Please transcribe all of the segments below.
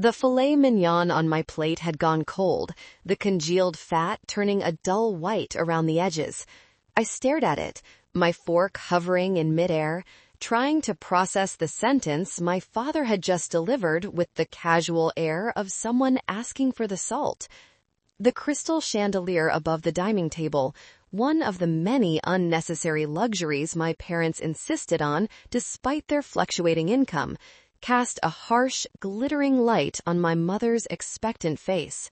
The filet mignon on my plate had gone cold, the congealed fat turning a dull white around the edges. I stared at it, my fork hovering in midair, trying to process the sentence my father had just delivered with the casual air of someone asking for the salt. The crystal chandelier above the dining table, one of the many unnecessary luxuries my parents insisted on despite their fluctuating income, cast a harsh, glittering light on my mother's expectant face.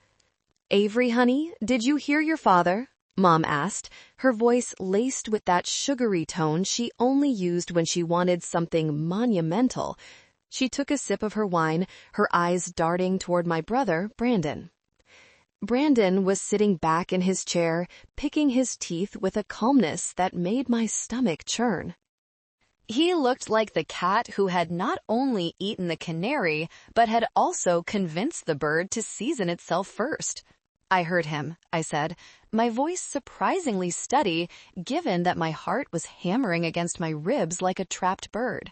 "Avery, honey, did you hear your father?" Mom asked, her voice laced with that sugary tone she only used when she wanted something monumental. She took a sip of her wine, her eyes darting toward my brother, Brandon. Brandon was sitting back in his chair, picking his teeth with a calmness that made my stomach churn. He looked like the cat who had not only eaten the canary, but had also convinced the bird to season itself first. "I heard him," I said, my voice surprisingly steady, given that my heart was hammering against my ribs like a trapped bird.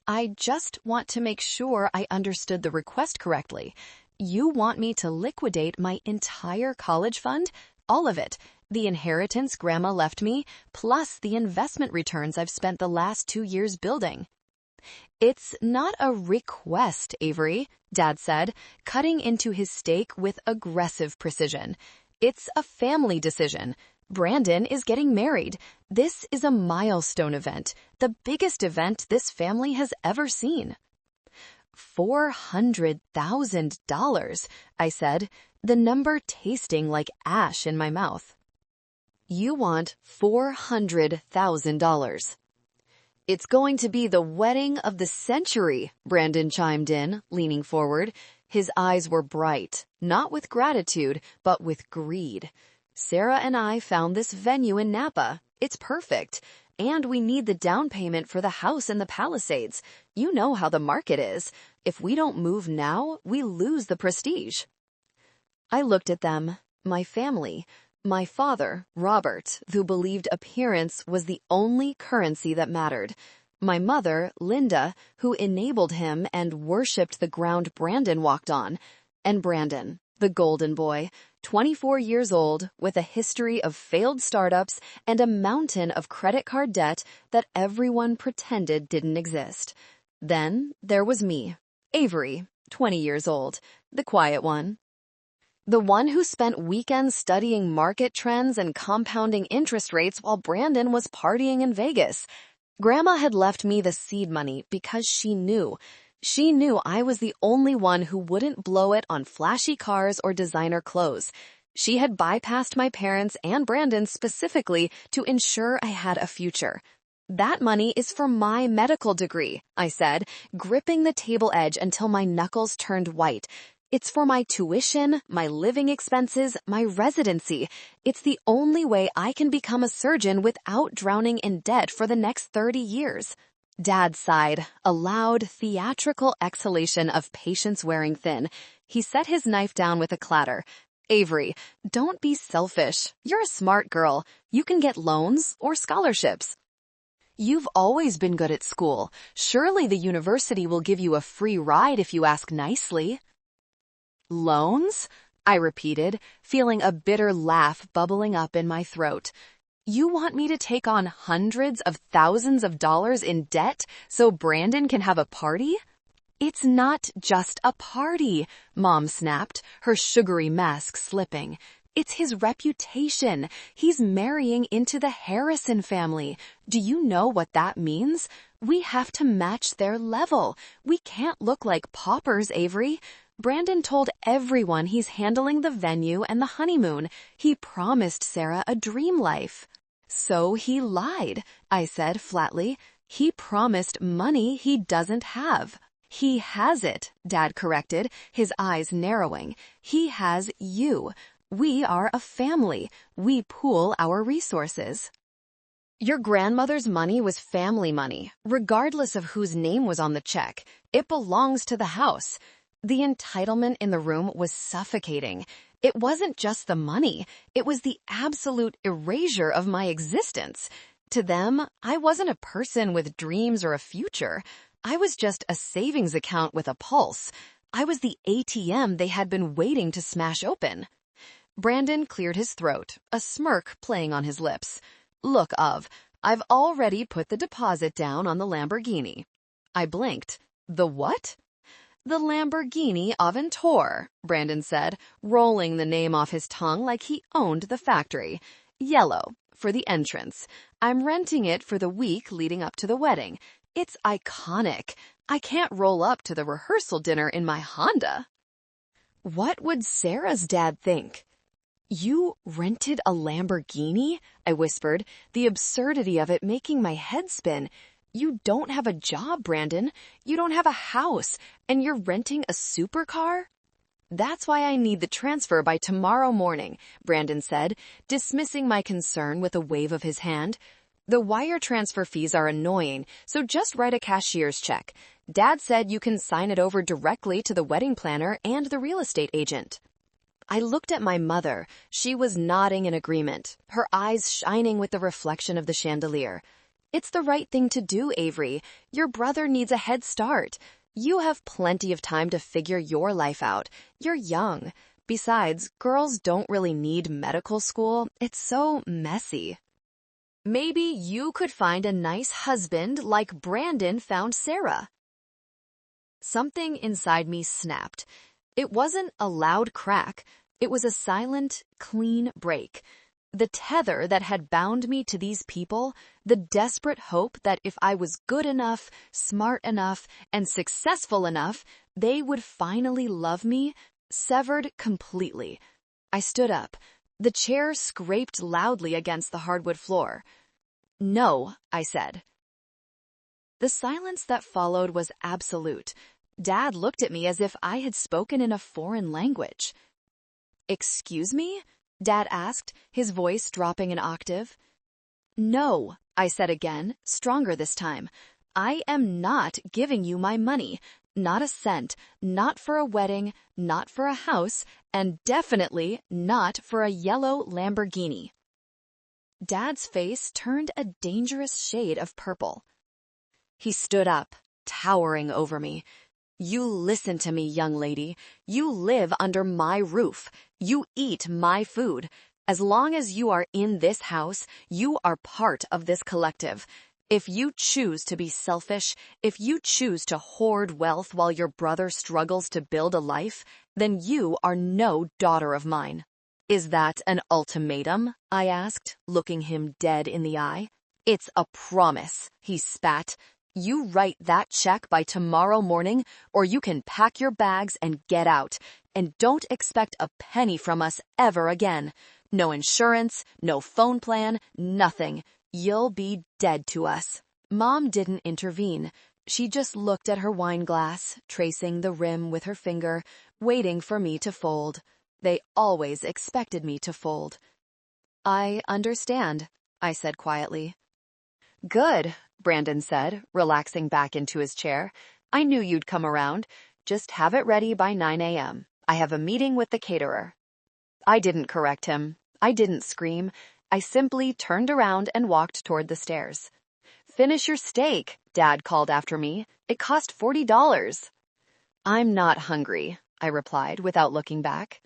"I just want to make sure I understood the request correctly. You want me to liquidate my entire college fund? All of it. The inheritance Grandma left me, plus the investment returns I've spent the last 2 years building." "It's not a request, Avery," Dad said, cutting into his steak with aggressive precision. "It's a family decision. Brandon is getting married. This is a milestone event, the biggest event this family has ever seen." $400,000, I said, the number tasting like ash in my mouth. "You want $400,000. "It's going to be the wedding of the century," Brandon chimed in, leaning forward. His eyes were bright, not with gratitude, but with greed. "Sarah and I found this venue in Napa. It's perfect. And we need the down payment for the house in the Palisades. You know how the market is. If we don't move now, we lose the prestige." I looked at them, my family, my father, Robert, who believed appearance was the only currency that mattered, my mother, Linda, who enabled him and worshipped the ground Brandon walked on, and Brandon, the golden boy, 24 years old, with a history of failed startups and a mountain of credit card debt that everyone pretended didn't exist. Then there was me, Avery, 20 years old, the quiet one. The one who spent weekends studying market trends and compounding interest rates while Brandon was partying in Vegas. Grandma had left me the seed money because she knew. She knew I was the only one who wouldn't blow it on flashy cars or designer clothes. She had bypassed my parents and Brandon specifically to ensure I had a future. "That money is for my medical degree," I said, gripping the table edge until my knuckles turned white. "It's for my tuition, my living expenses, my residency. It's the only way I can become a surgeon without drowning in debt for the next 30 years. Dad sighed, a loud, theatrical exhalation of patience wearing thin. He set his knife down with a clatter. "Avery, don't be selfish. You're a smart girl. You can get loans or scholarships. You've always been good at school. Surely the university will give you a free ride if you ask nicely." "Loans?" I repeated, feeling a bitter laugh bubbling up in my throat. "You want me to take on hundreds of thousands of dollars in debt so Brandon can have a party?" "It's not just a party," Mom snapped, her sugary mask slipping. "It's his reputation. He's marrying into the Harrison family. Do you know what that means? We have to match their level. We can't look like paupers, Avery. Brandon told everyone he's handling the venue and the honeymoon. He promised Sarah a dream life." "So he lied," I said flatly. "He promised money he doesn't have." "He has it," Dad corrected, his eyes narrowing. "He has you. We are a family. We pool our resources." "Your grandmother's money was family money, regardless of whose name was on the check. It belongs to the house." The entitlement in the room was suffocating. It wasn't just the money. It was the absolute erasure of my existence. To them, I wasn't a person with dreams or a future. I was just a savings account with a pulse. I was the ATM they had been waiting to smash open. Brandon cleared his throat, a smirk playing on his lips. Look, I've already put the deposit down on the Lamborghini. I blinked. The what? The Lamborghini Aventador, Brandon said, rolling the name off his tongue like he owned the factory. Yellow, for the entrance. I'm renting it for the week leading up to the wedding. It's iconic. I can't roll up to the rehearsal dinner in my Honda. What would Sarah's dad think? You rented a Lamborghini? I whispered, the absurdity of it making my head spin. You don't have a job, Brandon. You don't have a house, and you're renting a supercar? That's why I need the transfer by tomorrow morning, Brandon said, dismissing my concern with a wave of his hand. The wire transfer fees are annoying, so just write a cashier's check. Dad said you can sign it over directly to the wedding planner and the real estate agent. I looked at my mother. She was nodding in agreement, her eyes shining with the reflection of the chandelier. It's the right thing to do, Avery. Your brother needs a head start. You have plenty of time to figure your life out. You're young. Besides, girls don't really need medical school. It's so messy. Maybe you could find a nice husband like Brandon found Sarah. Something inside me snapped. It wasn't a loud crack. It was a silent, clean break. The tether that had bound me to these people, the desperate hope that if I was good enough, smart enough, and successful enough, they would finally love me, severed completely. I stood up. The chair scraped loudly against the hardwood floor. No, I said. The silence that followed was absolute. Dad looked at me as if I had spoken in a foreign language. Excuse me? Dad asked, his voice dropping an octave. No, I said again, stronger this time. I am not giving you my money. Not a cent, not for a wedding, not for a house, and definitely not for a yellow Lamborghini. Dad's face turned a dangerous shade of purple. He stood up, towering over me. You listen to me, young lady. You live under my roof. You eat my food. As long as you are in this house, you are part of this collective. If you choose to be selfish, if you choose to hoard wealth while your brother struggles to build a life, then you are no daughter of mine. Is that an ultimatum? I asked, looking him dead in the eye. It's a promise, he spat. You write that check by tomorrow morning, or you can pack your bags and get out. And don't expect a penny from us ever again. No insurance, no phone plan, nothing. You'll be dead to us. Mom didn't intervene. She just looked at her wine glass, tracing the rim with her finger, waiting for me to fold. They always expected me to fold. I understand, I said quietly. Good, Brandon said, relaxing back into his chair. I knew you'd come around. Just have it ready by 9 a.m. I have a meeting with the caterer. I didn't correct him. I didn't scream. I simply turned around and walked toward the stairs. Finish your steak, Dad called after me. It cost $40. I'm not hungry, I replied without looking back.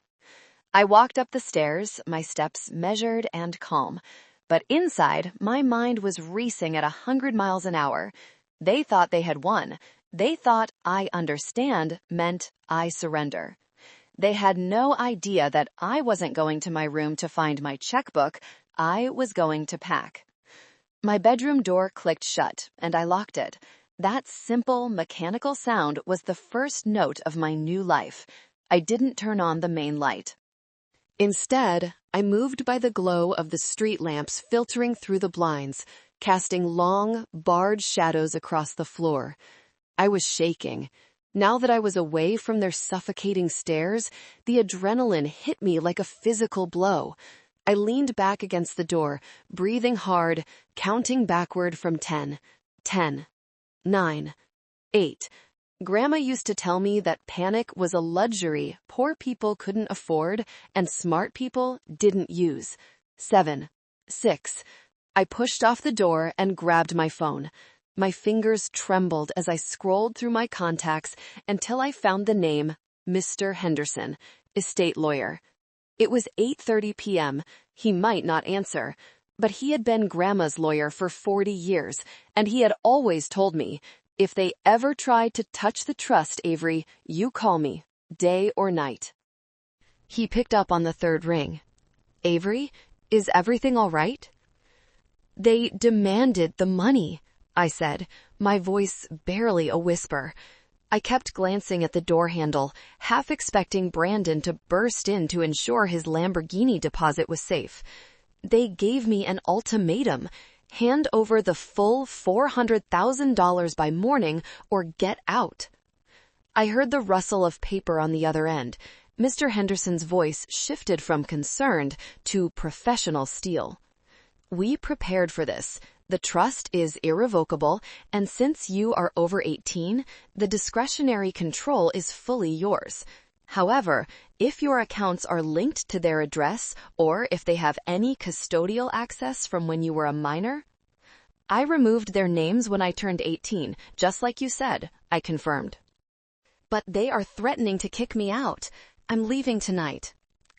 I walked up the stairs, my steps measured and calm. But inside, my mind was racing at 100 miles an hour. They thought they had won. They thought I understand meant I surrender. They had no idea that I wasn't going to my room to find my checkbook. I was going to pack. My bedroom door clicked shut, and I locked it. That simple, mechanical sound was the first note of my new life. I didn't turn on the main light. Instead, I moved by the glow of the street lamps filtering through the blinds, casting long, barred shadows across the floor. I was shaking. Now that I was away from their suffocating stares, the adrenaline hit me like a physical blow. I leaned back against the door, breathing hard, counting backward from 10. 10. 9. 8. Grandma used to tell me that panic was a luxury poor people couldn't afford and smart people didn't use. 7. 6. I pushed off the door and grabbed my phone. My fingers trembled as I scrolled through my contacts until I found the name Mr. Henderson, estate lawyer. It was 8:30 p.m. He might not answer, but he had been Grandma's lawyer for 40 years, and he had always told me, if they ever tried to touch the trust, Avery, you call me, day or night. He picked up on the third ring. Avery, is everything all right? They demanded the money, I said, my voice barely a whisper. I kept glancing at the door handle, half expecting Brandon to burst in to ensure his Lamborghini deposit was safe. They gave me an ultimatum. Hand over the full $400,000 by morning or get out. I heard the rustle of paper on the other end. Mr. Henderson's voice shifted from concerned to professional steel. We prepared for this. The trust is irrevocable, and since you are over 18, the discretionary control is fully yours. However, if your accounts are linked to their address or if they have any custodial access from when you were a minor, I removed their names when I turned 18, just like you said, I confirmed. But they are threatening to kick me out. I'm leaving tonight.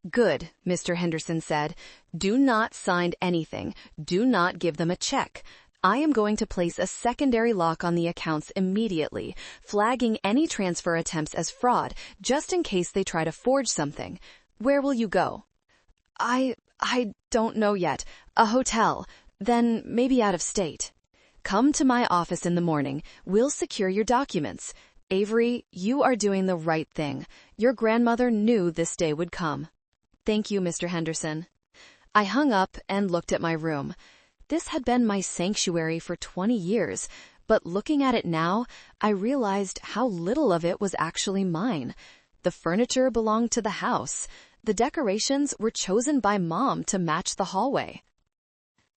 Good, Mr. Henderson said. Do not sign anything. Do not give them a check. I am going to place a secondary lock on the accounts immediately, flagging any transfer attempts as fraud, just in case they try to forge something. Where will you go? I don't know yet. A hotel. Then maybe out of state. Come to my office in the morning. We'll secure your documents. Avery, you are doing the right thing. Your grandmother knew this day would come. Thank you, Mr. Henderson. I hung up and looked at my room. This had been my sanctuary for 20 years, but looking at it now, I realized how little of it was actually mine. The furniture belonged to the house. The decorations were chosen by Mom to match the hallway.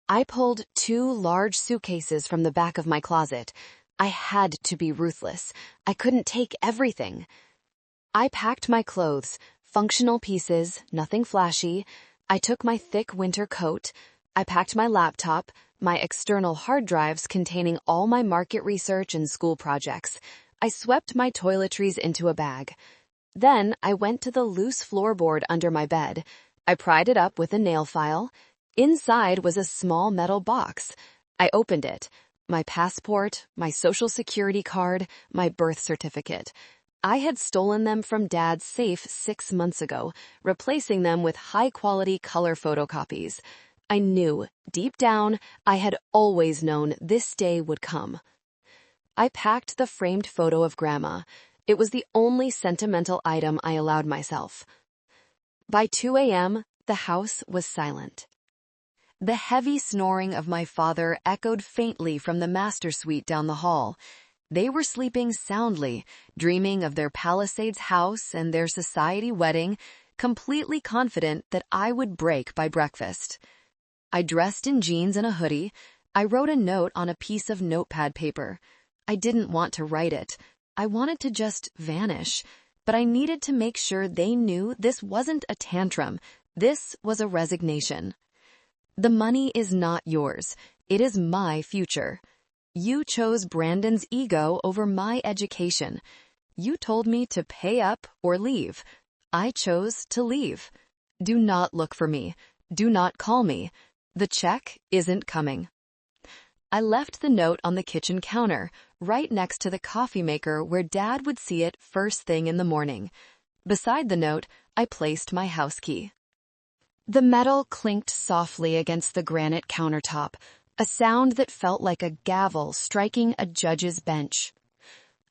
I pulled 2 large suitcases from the back of my closet. I had to be ruthless. I couldn't take everything. I packed my clothes, functional pieces, nothing flashy. I took my thick winter coat. I packed my laptop, my external hard drives containing all my market research and school projects. I swept my toiletries into a bag. Then I went to the loose floorboard under my bed. I pried it up with a nail file. Inside was a small metal box. I opened it. My passport, my social security card, my birth certificate. I had stolen them from Dad's safe 6 months ago, replacing them with high-quality color photocopies. I knew, deep down, I had always known this day would come. I packed the framed photo of Grandma. It was the only sentimental item I allowed myself. By 2 a.m., the house was silent. The heavy snoring of my father echoed faintly from the master suite down the hall. They were sleeping soundly, dreaming of their Palisades house and their society wedding, completely confident that I would break by breakfast. I dressed in jeans and a hoodie. I wrote a note on a piece of notepad paper. I didn't want to write it. I wanted to just vanish, but I needed to make sure they knew this wasn't a tantrum. This was a resignation. The money is not yours. It is my future. You chose Brandon's ego over my education. You told me to pay up or leave. I chose to leave. Do not look for me. Do not call me. The check isn't coming. I left the note on the kitchen counter, right next to the coffee maker where Dad would see it first thing in the morning. Beside the note, I placed my house key. The metal clinked softly against the granite countertop, a sound that felt like a gavel striking a judge's bench.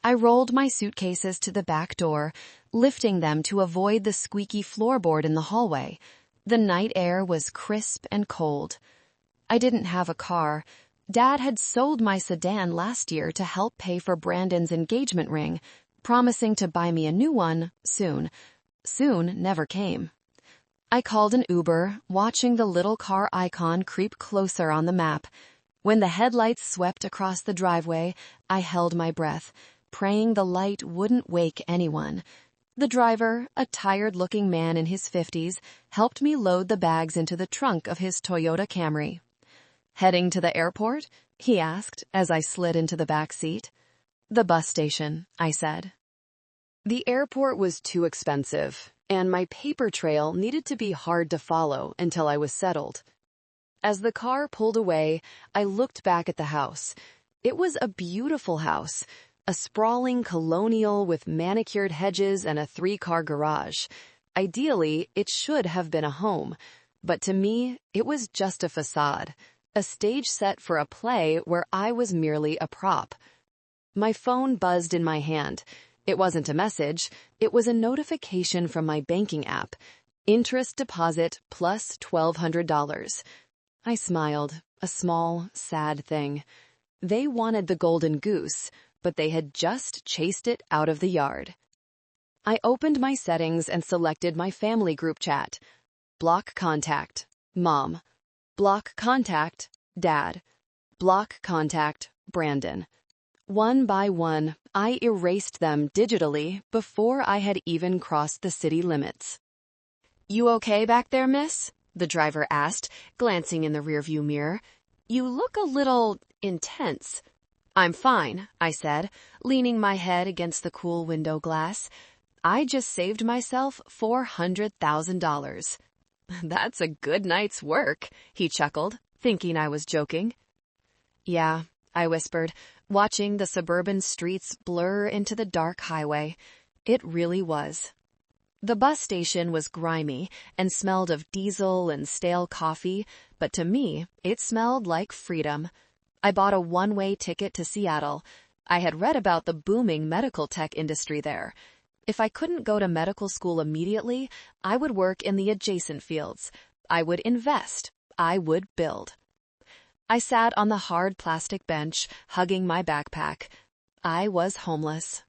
I rolled my suitcases to the back door, lifting them to avoid the squeaky floorboard in the hallway. The night air was crisp and cold. I didn't have a car. Dad had sold my sedan last year to help pay for Brandon's engagement ring, promising to buy me a new one soon. Soon never came. I called an Uber, watching the little car icon creep closer on the map. When the headlights swept across the driveway, I held my breath, praying the light wouldn't wake anyone. The driver, a tired-looking man in his 50s, helped me load the bags into the trunk of his Toyota Camry. Heading to the airport? He asked as I slid into the back seat. The bus station, I said. The airport was too expensive, and my paper trail needed to be hard to follow until I was settled. As the car pulled away, I looked back at the house. It was a beautiful house, a sprawling colonial with manicured hedges and a 3-car garage. Ideally, it should have been a home, but to me, it was just a facade, a stage set for a play where I was merely a prop. My phone buzzed in my hand. It wasn't a message, it was a notification from my banking app. Interest deposit plus $1,200. I smiled, a small, sad thing. They wanted the golden goose, but they had just chased it out of the yard. I opened my settings and selected my family group chat. Block contact, Mom. Block contact, Dad. Block contact, Brandon. One by one, I erased them digitally before I had even crossed the city limits. "You okay back there, miss?" the driver asked, glancing in the rearview mirror. "You look a little intense." "I'm fine," I said, leaning my head against the cool window glass. "I just saved myself $400,000. "That's a good night's work," he chuckled, thinking I was joking. "Yeah," I whispered, watching the suburban streets blur into the dark highway. It really was. The bus station was grimy and smelled of diesel and stale coffee, but to me, it smelled like freedom. I bought a one-way ticket to Seattle. I had read about the booming medical tech industry there. If I couldn't go to medical school immediately, I would work in the adjacent fields. I would invest. I would build. I sat on the hard plastic bench, hugging my backpack. I was homeless.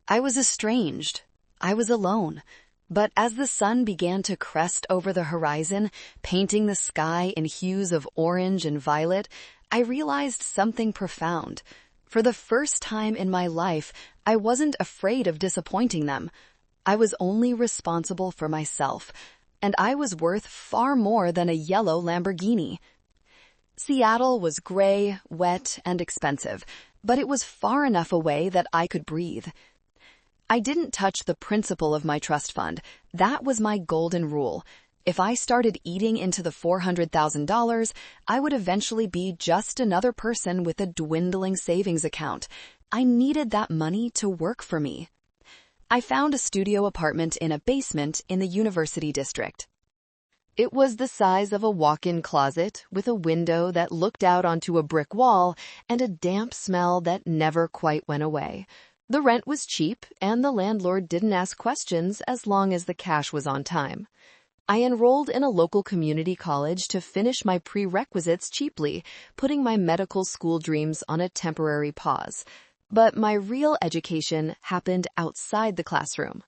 I was estranged. I was alone. But as the sun began to crest over the horizon, painting the sky in hues of orange and violet, I realized something profound. For the first time in my life, I wasn't afraid of disappointing them. I was only responsible for myself, and I was worth far more than a yellow Lamborghini. Seattle was gray, wet, and expensive, but it was far enough away that I could breathe. I didn't touch the principal of my trust fund. That was my golden rule. If I started eating into the $400,000, I would eventually be just another person with a dwindling savings account. I needed that money to work for me. I found a studio apartment in a basement in the University District. It was the size of a walk-in closet with a window that looked out onto a brick wall and a damp smell that never quite went away. The rent was cheap, and the landlord didn't ask questions as long as the cash was on time. I enrolled in a local community college to finish my prerequisites cheaply, putting my medical school dreams on a temporary pause. But my real education happened outside the classroom.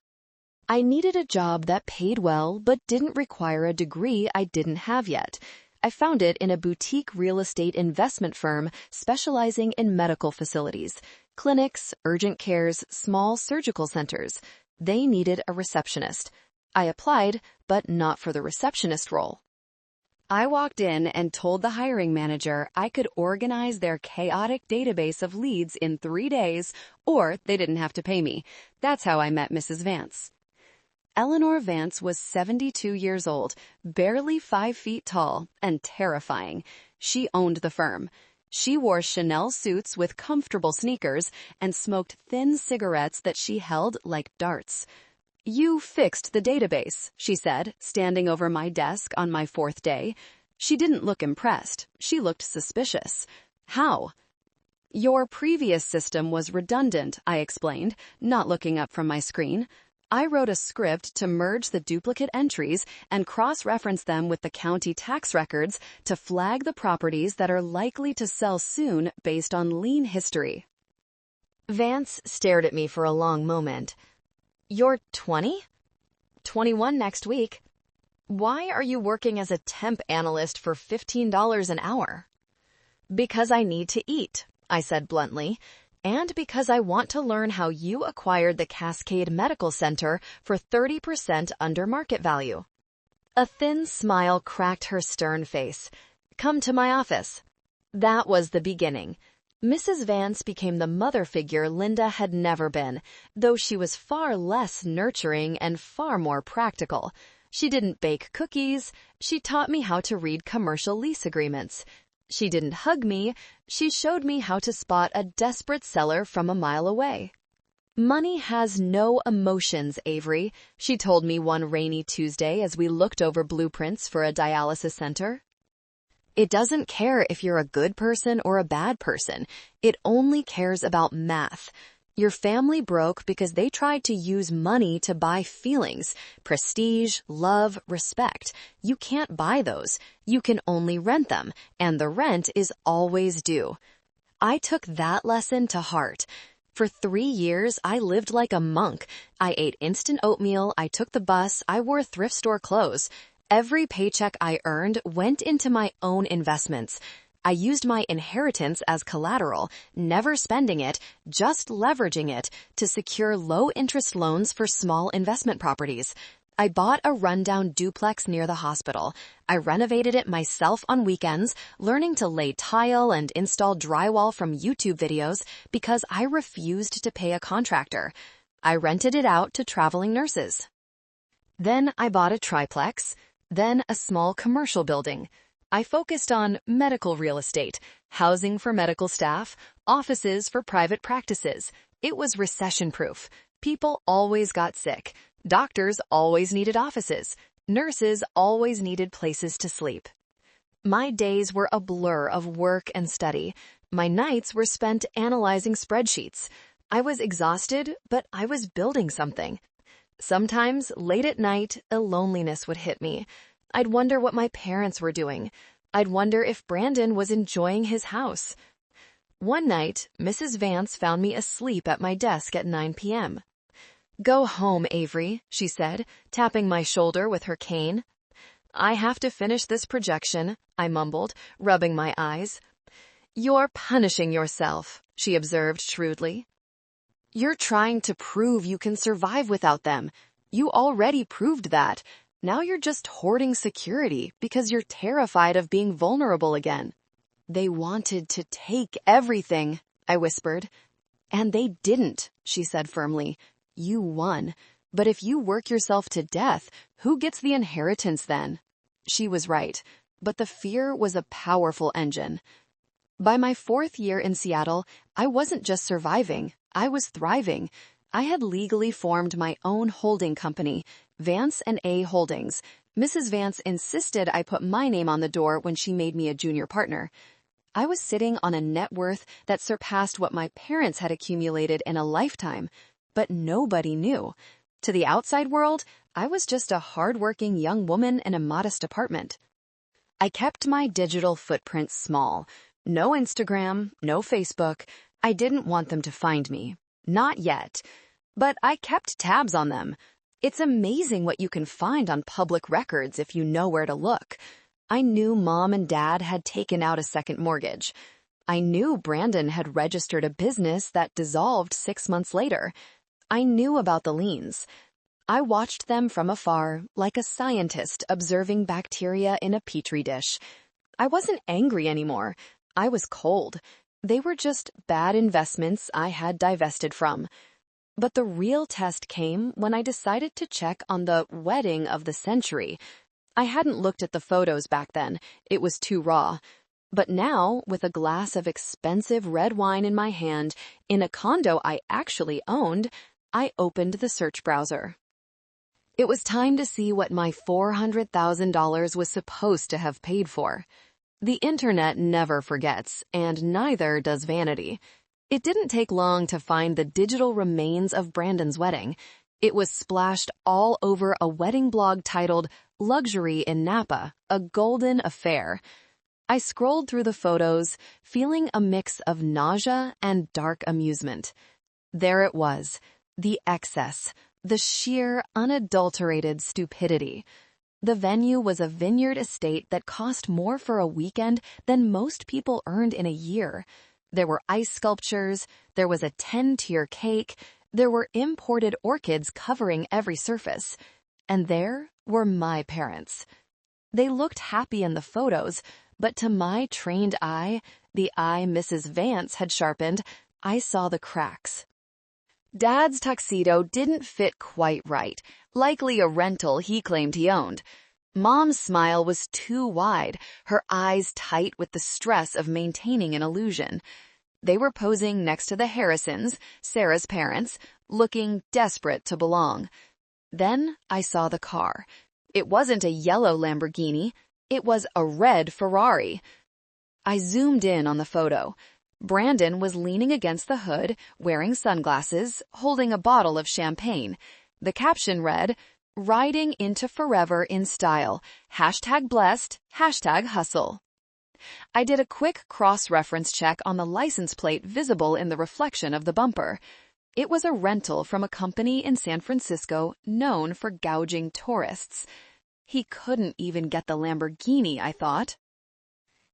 I needed a job that paid well but didn't require a degree I didn't have yet. I found it in a boutique real estate investment firm specializing in medical facilities, clinics, urgent cares, small surgical centers. They needed a receptionist. I applied, but not for the receptionist role. I walked in and told the hiring manager I could organize their chaotic database of leads in 3 days, or they didn't have to pay me. That's how I met Mrs. Vance. Eleanor Vance was 72 years old, barely 5 feet tall, and terrifying. She owned the firm. She wore Chanel suits with comfortable sneakers and smoked thin cigarettes that she held like darts. "You fixed the database," she said, standing over my desk on my 4th day. She didn't look impressed. She looked suspicious. "How?" "Your previous system was redundant," I explained, not looking up from my screen. I wrote a script to merge the duplicate entries and cross-reference them with the county tax records to flag the properties that are likely to sell soon based on lien history. Vance stared at me for a long moment. "You're 20? 21 next week. Why are you working as a temp analyst for $15 an hour?" "Because I need to eat," I said bluntly. "And because I want to learn how you acquired the Cascade Medical Center for 30% under market value." A thin smile cracked her stern face. Come to my office." That was the beginning. Mrs. Vance became the mother figure Linda had never been, though she was far less nurturing and far more practical. She didn't bake cookies. She taught me how to read commercial lease agreements. She didn't hug me. She showed me how to spot a desperate seller from a mile away. "Money has no emotions, Avery," she told me one rainy Tuesday as we looked over blueprints for a dialysis center. "It doesn't care if you're a good person or a bad person. It only cares about math. Your family broke because they tried to use money to buy feelings, prestige, love, respect. You can't buy those. You can only rent them, and the rent is always due." I took that lesson to heart. For 3 years, I lived like a monk. I ate instant oatmeal, I took the bus, I wore thrift store clothes. Every paycheck I earned went into my own investments. I used my inheritance as collateral, never spending it, just leveraging it to secure low-interest loans for small investment properties. I bought a rundown duplex near the hospital. I renovated it myself on weekends, learning to lay tile and install drywall from YouTube videos because I refused to pay a contractor. I rented it out to traveling nurses. Then I bought a triplex, then a small commercial building. I focused on medical real estate, housing for medical staff, offices for private practices. It was recession-proof. People always got sick. Doctors always needed offices. Nurses always needed places to sleep. My days were a blur of work and study. My nights were spent analyzing spreadsheets. I was exhausted, but I was building something. Sometimes, late at night, a loneliness would hit me. I'd wonder what my parents were doing. I'd wonder if Brandon was enjoying his house. One night, Mrs. Vance found me asleep at my desk at 9 p.m. "Go home, Avery," she said, tapping my shoulder with her cane. "I have to finish this projection," I mumbled, rubbing my eyes. "You're punishing yourself," she observed shrewdly. "You're trying to prove you can survive without them. You already proved that. Now you're just hoarding security because you're terrified of being vulnerable again." "They wanted to take everything," I whispered. "And they didn't," she said firmly. "You won. But if you work yourself to death, who gets the inheritance then?" She was right, but the fear was a powerful engine. By my 4th year in Seattle, I wasn't just surviving, I was thriving. I had legally formed my own holding company, Vance and A Holdings. Mrs. Vance insisted I put my name on the door when she made me a junior partner. I was sitting on a net worth that surpassed what my parents had accumulated in a lifetime, but nobody knew. To the outside world, I was just a hardworking young woman in a modest apartment. I kept my digital footprint small. No Instagram, no Facebook. I didn't want them to find me. Not yet. But I kept tabs on them. It's amazing what you can find on public records if you know where to look. I knew Mom and Dad had taken out a second mortgage. I knew Brandon had registered a business that dissolved 6 months later. I knew about the liens. I watched them from afar, like a scientist observing bacteria in a petri dish. I wasn't angry anymore. I was cold. They were just bad investments I had divested from. But the real test came when I decided to check on the wedding of the century. I hadn't looked at the photos back then. It was too raw. But now, with a glass of expensive red wine in my hand, in a condo I actually owned, I opened the search browser. It was time to see what my $400,000 was supposed to have paid for. The internet never forgets, and neither does vanity. It didn't take long to find the digital remains of Brandon's wedding. It was splashed all over a wedding blog titled "Luxury in Napa, a Golden Affair." I scrolled through the photos, feeling a mix of nausea and dark amusement. There it was, the excess, the sheer, unadulterated stupidity. The venue was a vineyard estate that cost more for a weekend than most people earned in a year. There were ice sculptures, there was a 10-tier cake, there were imported orchids covering every surface. And there were my parents. They looked happy in the photos, But to my trained eye, the eye Mrs. Vance had sharpened, I saw the cracks. Dad's tuxedo didn't fit quite right, likely a rental he claimed he owned. Mom's smile was too wide, her eyes tight with the stress of maintaining an illusion. They were posing next to the Harrisons, Sarah's parents, looking desperate to belong. Then I saw the car. It wasn't a yellow Lamborghini, it was a red Ferrari. I zoomed in on the photo. Brandon was leaning against the hood, wearing sunglasses, holding a bottle of champagne. The caption read, "Riding into forever in style. #blessed, #hustle." I did a quick cross-reference check on the license plate visible in the reflection of the bumper. It was a rental from a company in San Francisco known for gouging tourists. He couldn't even get the Lamborghini, I thought.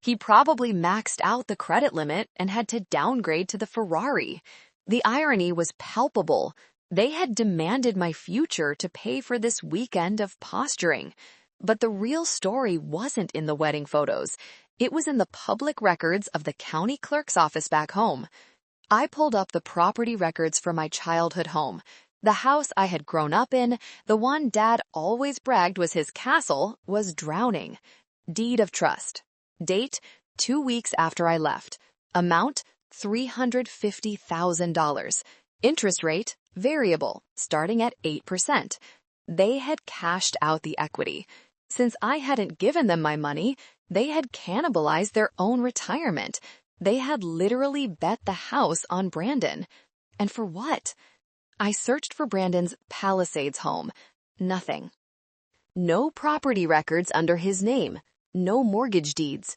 He probably maxed out the credit limit and had to downgrade to the Ferrari. The irony was palpable. They had demanded my future to pay for this weekend of posturing. But the real story wasn't in the wedding photos. It was in the public records of the county clerk's office back home. I pulled up the property records for my childhood home. The house I had grown up in, the one Dad always bragged was his castle, was drowning. Deed of trust. Date, 2 weeks after I left. Amount, $350,000. Interest rate, variable, starting at 8%. They had cashed out the equity. Since I hadn't given them my money, they had cannibalized their own retirement. They had literally bet the house on Brandon. And for what? I searched for Brandon's Palisades home. Nothing. No property records under his name. No mortgage deeds.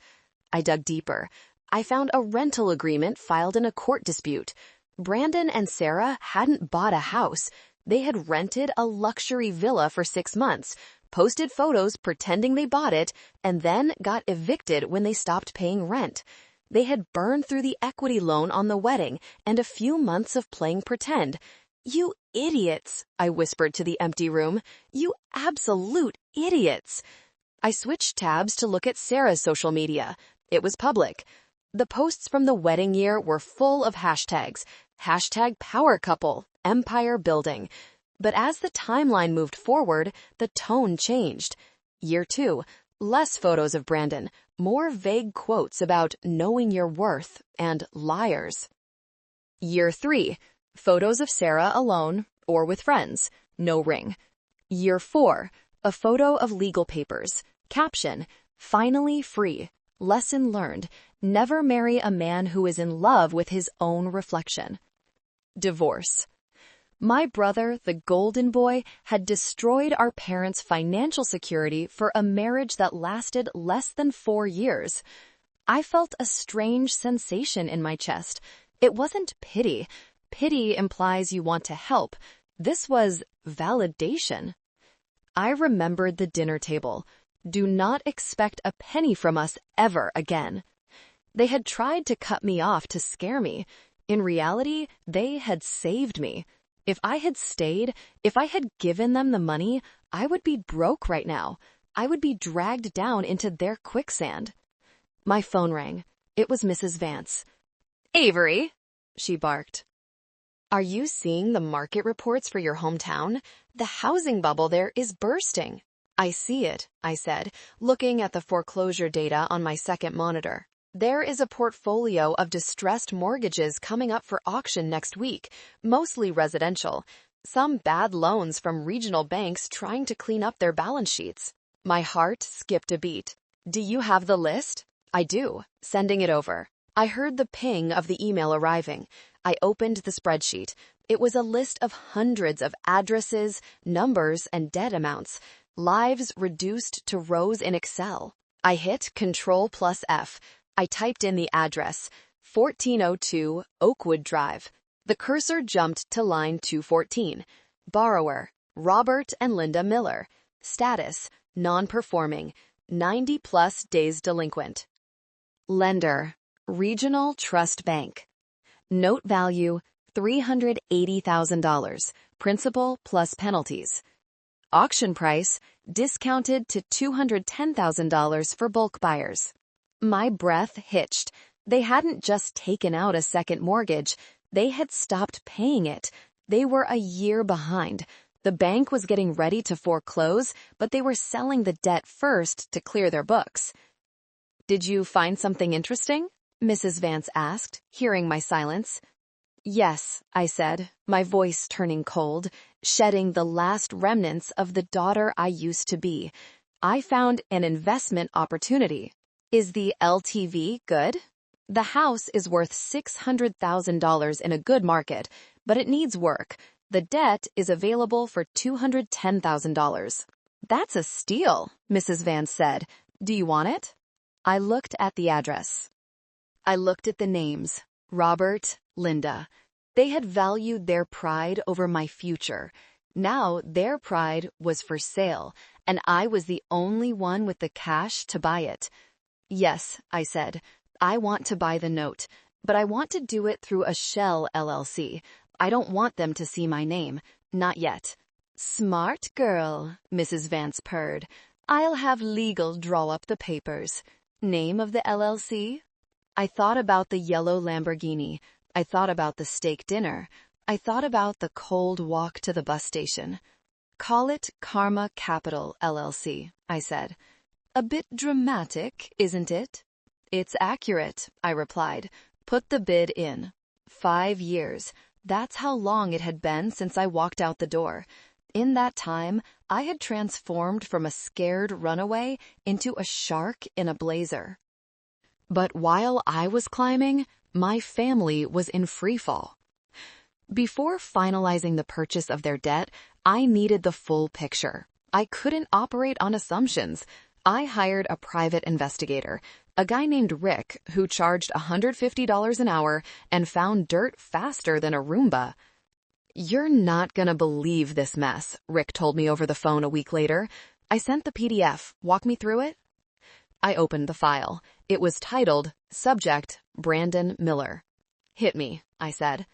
I dug deeper. I found a rental agreement filed in a court dispute. Brandon and Sarah hadn't bought a house. They had rented a luxury villa for 6 months, posted photos pretending they bought it, and then got evicted when they stopped paying rent. They had burned through the equity loan on the wedding and a few months of playing pretend. "You idiots," I whispered to the empty room. "You absolute idiots." I switched tabs to look at Sarah's social media. It was public. The posts from the wedding year were full of hashtags. #power couple, empire building. But as the timeline moved forward, the tone changed. Year 2, less photos of Brandon, more vague quotes about knowing your worth and liars. Year 3, photos of Sarah alone or with friends, no ring. Year 4, a photo of legal papers. Caption, "Finally free. Lesson learned. Never marry a man who is in love with his own reflection." Divorce. My brother, the golden boy, had destroyed our parents' financial security for a marriage that lasted less than 4 years. I felt a strange sensation in my chest. It wasn't pity. Pity implies you want to help. This was validation. I remembered the dinner table. Do not expect a penny from us ever again. They had tried to cut me off to scare me. In reality, they had saved me. If I had stayed, if I had given them the money, I would be broke right now. I would be dragged down into their quicksand. My phone rang. It was Mrs. Vance. "Avery," she barked. "Are you seeing the market reports for your hometown? The housing bubble there is bursting." "I see it," I said, looking at the foreclosure data on my second monitor. "There is a portfolio of distressed mortgages coming up for auction next week, mostly residential. Some bad loans from regional banks trying to clean up their balance sheets." My heart skipped a beat. "Do you have the list?" "I do. Sending it over." I heard the ping of the email arriving. I opened the spreadsheet. It was a list of hundreds of addresses, numbers, and debt amounts. Lives reduced to rows in Excel. I hit Control+F. I typed in the address, 1402 Oakwood Drive. The cursor jumped to line 214. Borrower, Robert and Linda Miller. Status, non-performing, 90-plus days delinquent. Lender, Regional Trust Bank. Note value, $380,000. Principal plus penalties. Auction price, discounted to $210,000 for bulk buyers. My breath hitched. They hadn't just taken out a second mortgage. They had stopped paying it. They were a year behind. The bank was getting ready to foreclose, but they were selling the debt first to clear their books. "Did you find something interesting?" Mrs. Vance asked, hearing my silence. "Yes," I said, my voice turning cold, shedding the last remnants of the daughter I used to be. "I found an investment opportunity." "Is the LTV good?" "The house is worth $600,000 in a good market, but it needs work. The debt is available for $210,000. "That's a steal," Mrs. Vance said. "Do you want it?" I looked at the address. I looked at the names. Robert, Linda. They had valued their pride over my future. Now their pride was for sale, and I was the only one with the cash to buy it. "Yes," I said. "I want to buy the note, but I want to do it through a shell LLC. I don't want them to see my name. Not yet." "Smart girl," Mrs. Vance purred. "I'll have legal draw up the papers. Name of the LLC?" I thought about the yellow Lamborghini. I thought about the steak dinner. I thought about the cold walk to the bus station. "Call it Karma Capital LLC," I said. "A bit dramatic, isn't it?" "It's accurate," I replied. "Put the bid in." 5 years. That's how long it had been since I walked out the door. In that time, I had transformed from a scared runaway into a shark in a blazer. But while I was climbing, my family was in freefall. Before finalizing the purchase of their debt, I needed the full picture. I couldn't operate on assumptions. I hired a private investigator, a guy named Rick, who charged $150 an hour and found dirt faster than a Roomba. "You're not gonna believe this mess," Rick told me over the phone a week later. "I sent the PDF. Walk me through it?" I opened the file. It was titled, Subject, Brandon Miller. "Hit me," I said.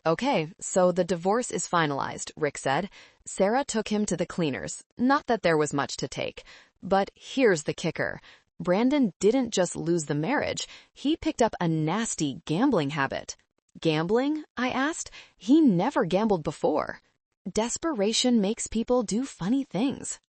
"Okay, so the divorce is finalized," Rick said. "Sarah took him to the cleaners. Not that there was much to take. But here's the kicker. Brandon didn't just lose the marriage. He picked up a nasty gambling habit." "Gambling?" I asked. "He never gambled before." "Desperation makes people do funny things."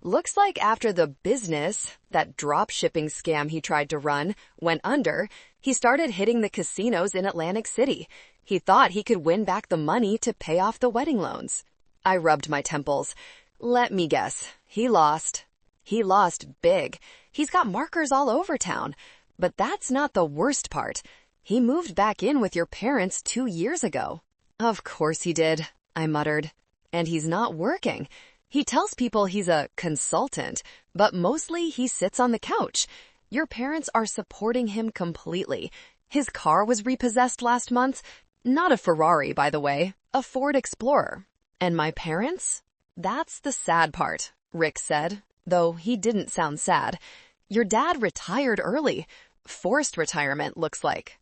"Looks like after the business, that drop shipping scam he tried to run, went under, he started hitting the casinos in Atlantic City. He thought he could win back the money to pay off the wedding loans." I rubbed my temples. "Let me guess. He lost. He lost big. He's got markers all over town. But that's not the worst part. He moved back in with your parents 2 years ago." "Of course he did," I muttered. "And he's not working. He tells people he's a consultant, but mostly he sits on the couch. Your parents are supporting him completely. His car was repossessed last month. Not a Ferrari, by the way, a Ford Explorer. And my parents? That's the sad part," Rick said, though he didn't sound sad. "Your dad retired early. Forced retirement, looks like.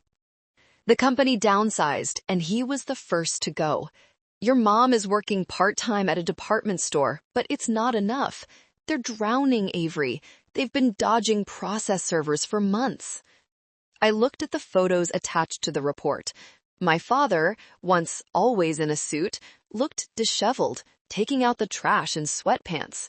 The company downsized, and he was the first to go. Your mom is working part-time at a department store, but it's not enough. They're drowning Avery. They've been dodging process servers for months." I looked at the photos attached to the report. My father, once always in a suit, looked disheveled, taking out the trash in sweatpants.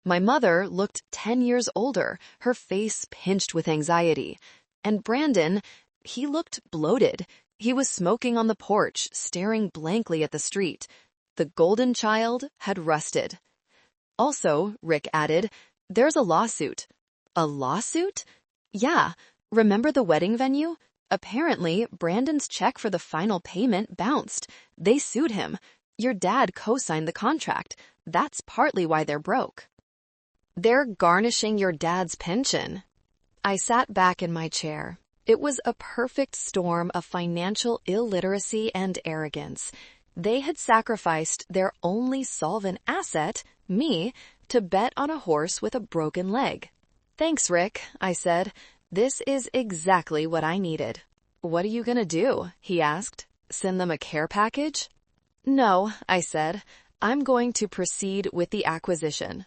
My mother looked 10 years older, her face pinched with anxiety. And Brandon, he looked bloated. He was smoking on the porch, staring blankly at the street. The golden child had rusted. "Also," Rick added, "there's a lawsuit." "A lawsuit?" "Yeah. Remember the wedding venue? Apparently, Brandon's check for the final payment bounced. They sued him. Your dad co-signed the contract. That's partly why they're broke." "They're garnishing your dad's pension." I sat back in my chair. It was a perfect storm of financial illiteracy and arrogance. They had sacrificed their only solvent asset, me, to bet on a horse with a broken leg. "Thanks, Rick," I said. "This is exactly what I needed." "What are you gonna do?" he asked. "Send them a care package?" "No," I said. "I'm going to proceed with the acquisition."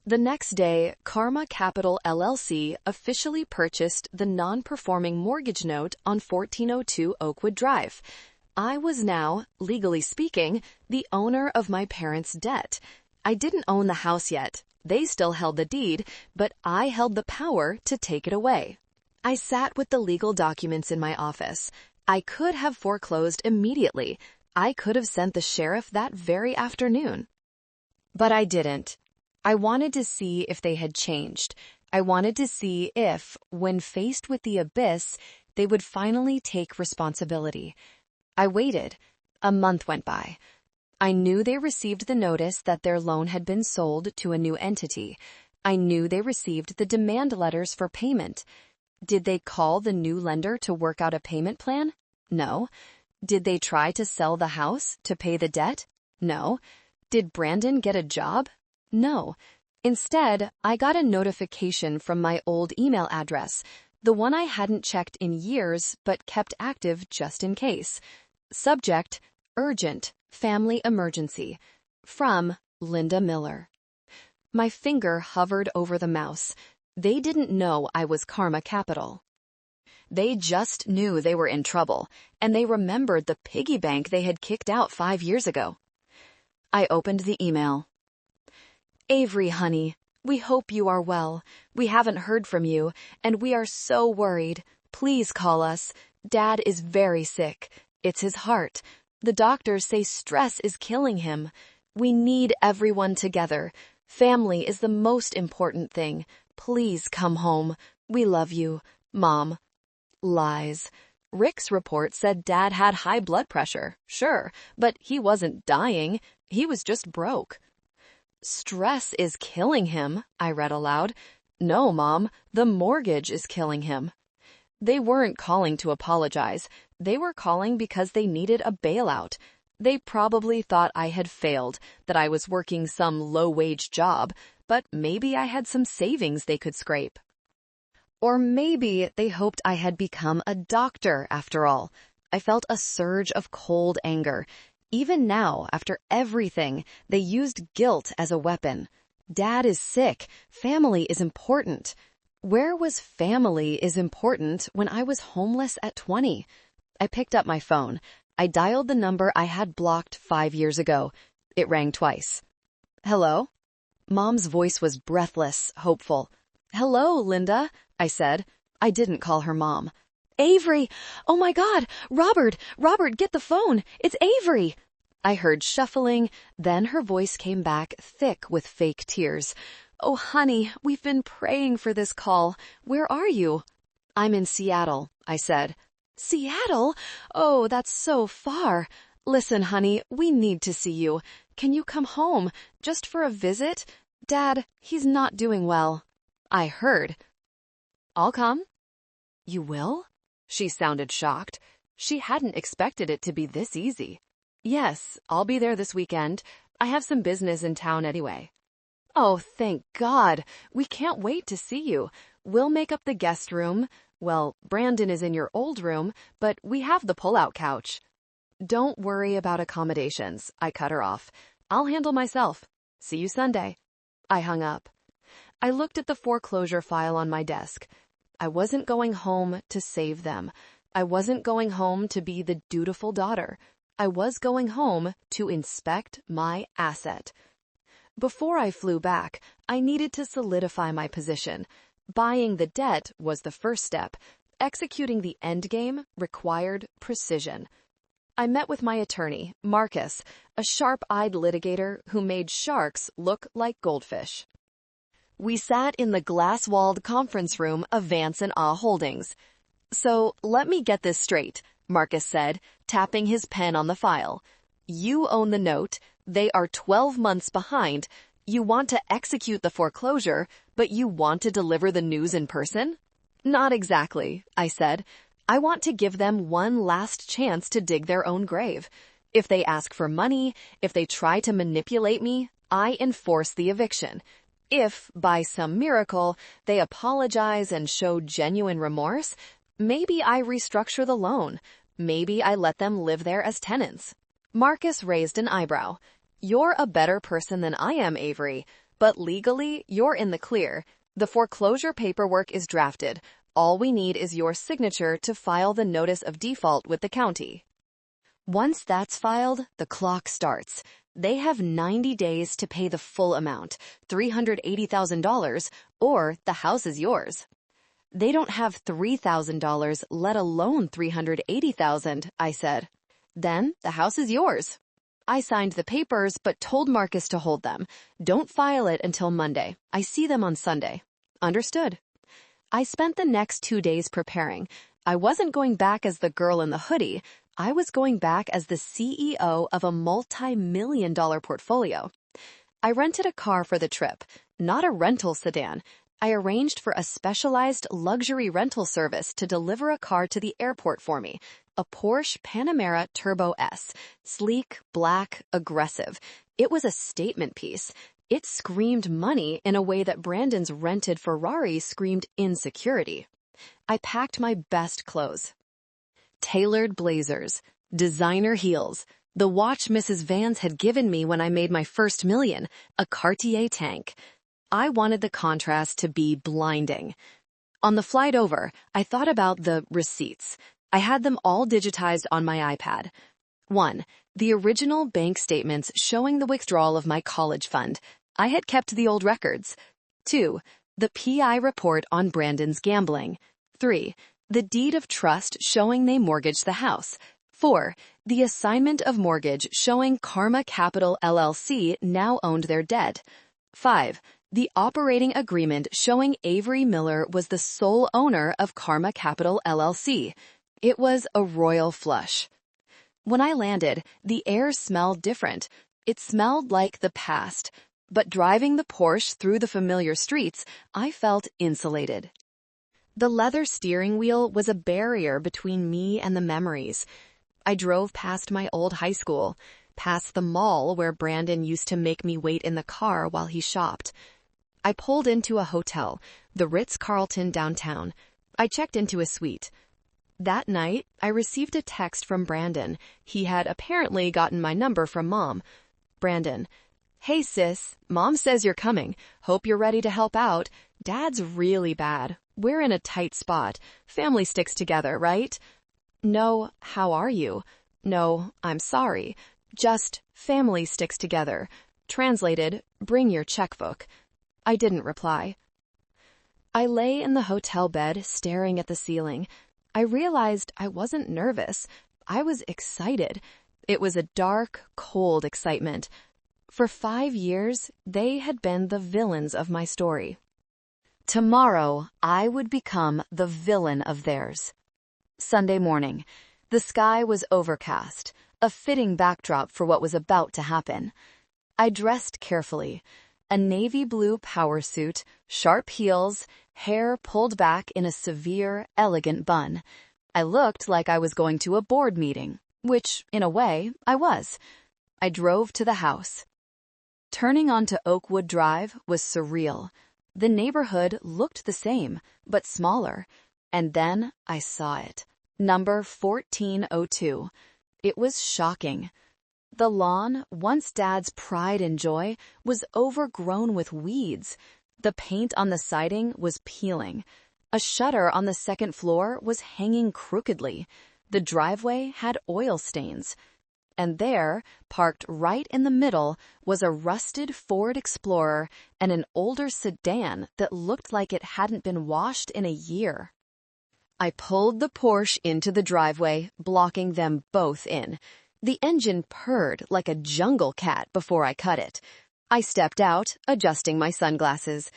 The next day, Karma Capital LLC officially purchased the non-performing mortgage note on 1402 Oakwood Drive. I was now, legally speaking, the owner of my parents' debt. I didn't own the house yet. They still held the deed, but I held the power to take it away. I sat with the legal documents in my office. I could have foreclosed immediately. I could have sent the sheriff that very afternoon. But I didn't. I wanted to see if they had changed. I wanted to see if, when faced with the abyss, they would finally take responsibility. I waited. A month went by. I knew they received the notice that their loan had been sold to a new entity. I knew they received the demand letters for payment. Did they call the new lender to work out a payment plan? No. Did they try to sell the house to pay the debt? No. Did Brandon get a job? No. Instead, I got a notification from my old email address, the one I hadn't checked in years but kept active just in case. Subject: Urgent, Family Emergency. From Linda Miller. My finger hovered over the mouse. They didn't know I was Karma Capital. They just knew they were in trouble, and they remembered the piggy bank they had kicked out 5 years ago. I opened the email. Avery, honey, we hope you are well. We haven't heard from you, and we are so worried. Please call us. Dad is very sick. It's his heart. The doctors say stress is killing him. We need everyone together. Family is the most important thing. Please come home. We love you, Mom. Lies. Rick's report said Dad had high blood pressure, sure, but he wasn't dying. He was just broke. Stress is killing him, I read aloud. No, Mom, the mortgage is killing him. They weren't calling to apologize. They were calling because they needed a bailout. They probably thought I had failed, that I was working some low-wage job, but maybe I had some savings they could scrape. Or maybe they hoped I had become a doctor after all. I felt a surge of cold anger. Even now, after everything, they used guilt as a weapon. Dad is sick. Family is important. Where was family is important when I was homeless at 20? I picked up my phone. I dialed the number I had blocked 5 years ago. It rang twice. Hello? Mom's voice was breathless, hopeful. Hello, Linda, I said. I didn't call her Mom. Avery! Oh my God! Robert, get the phone! It's Avery! I heard shuffling, then her voice came back thick with fake tears. Oh, honey, we've been praying for this call. Where are you? I'm in Seattle, I said. Seattle? Oh, that's so far. Listen, honey, we need to see you. Can you come home, just for a visit? Dad, he's not doing well. I heard. I'll come. You will? She sounded shocked. She hadn't expected it to be this easy. Yes, I'll be there this weekend. I have some business in town anyway. Oh, thank God. We can't wait to see you. We'll make up the guest room. Well, Brandon is in your old room, but we have the pull-out couch. Don't worry about accommodations, I cut her off. I'll handle myself. See you Sunday. I hung up. I looked at the foreclosure file on my desk. I wasn't going home to save them. I wasn't going home to be the dutiful daughter. I was going home to inspect my asset. Before I flew back, I needed to solidify my position. Buying the debt was the first step. Executing the endgame required precision. I met with my attorney, Marcus, a sharp-eyed litigator who made sharks look like goldfish. We sat in the glass-walled conference room of Vance & Ah Holdings. So, let me get this straight, Marcus said, tapping his pen on the file. You own the note. They are 12 months behind. You want to execute the foreclosure, but you want to deliver the news in person? Not exactly, I said. I want to give them one last chance to dig their own grave. If they ask for money, if they try to manipulate me, I enforce the eviction. If, by some miracle, they apologize and show genuine remorse, maybe I restructure the loan. Maybe I let them live there as tenants. Marcus raised an eyebrow. You're a better person than I am, Avery. But legally, you're in the clear. The foreclosure paperwork is drafted. All we need is your signature to file the notice of default with the county. Once that's filed, the clock starts. They have 90 days to pay the full amount, $380,000, or the house is yours. They don't have $3,000, let alone $380,000, I said. Then the house is yours. I signed the papers but told Marcus to hold them. Don't file it until Monday. I see them on Sunday. Understood. I spent the next 2 days preparing. I wasn't going back as the girl in the hoodie. I was going back as the CEO of a multi-million-dollar portfolio. I rented a car for the trip, not a rental sedan. I arranged for a specialized luxury rental service to deliver a car to the airport for me, a Porsche Panamera Turbo S, sleek, black, aggressive. It was a statement piece. It screamed money in a way that Brandon's rented Ferrari screamed insecurity. I packed my best clothes. Tailored blazers, designer heels, the watch Mrs. Vance had given me when I made my first million, a Cartier tank. I wanted the contrast to be blinding. On the flight over, I thought about the receipts. I had them all digitized on my iPad. 1. The original bank statements showing the withdrawal of my college fund. I had kept the old records. 2. The PI report on Brandon's gambling. 3. The deed of trust showing they mortgaged the house. 4. The assignment of mortgage showing Karma Capital LLC now owned their debt. 5. The operating agreement showing Avery Miller was the sole owner of Karma Capital LLC. It was a royal flush. When I landed, the air smelled different. It smelled like the past. But driving the Porsche through the familiar streets, I felt insulated. The leather steering wheel was a barrier between me and the memories. I drove past my old high school, past the mall where Brandon used to make me wait in the car while he shopped. I pulled into a hotel, the Ritz-Carlton downtown. I checked into a suite. That night, I received a text from Brandon. He had apparently gotten my number from Mom. Brandon: "Hey sis, Mom says you're coming. Hope you're ready to help out. Dad's really bad. We're in a tight spot. Family sticks together, right?" "No, how are you?" "No, I'm sorry. Just family sticks together." Translated, bring your checkbook. I didn't reply. I lay in the hotel bed staring at the ceiling. I realized I wasn't nervous. I was excited. It was a dark, cold excitement. For 5 years, they had been the villains of my story. Tomorrow, I would become the villain of theirs. Sunday morning. The sky was overcast, a fitting backdrop for what was about to happen. I dressed carefully. A navy blue power suit, sharp heels, hair pulled back in a severe, elegant bun. I looked like I was going to a board meeting, which, in a way, I was. I drove to the house. Turning onto Oakwood Drive was surreal. The neighborhood looked the same, but smaller. And then I saw it. Number 1402. It was shocking. The lawn, once Dad's pride and joy, was overgrown with weeds. The paint on the siding was peeling. A shutter on the second floor was hanging crookedly. The driveway had oil stains. And there, parked right in the middle, was a rusted Ford Explorer and an older sedan that looked like it hadn't been washed in a year. I pulled the Porsche into the driveway, blocking them both in. The engine purred like a jungle cat before I cut it. I stepped out, adjusting my sunglasses.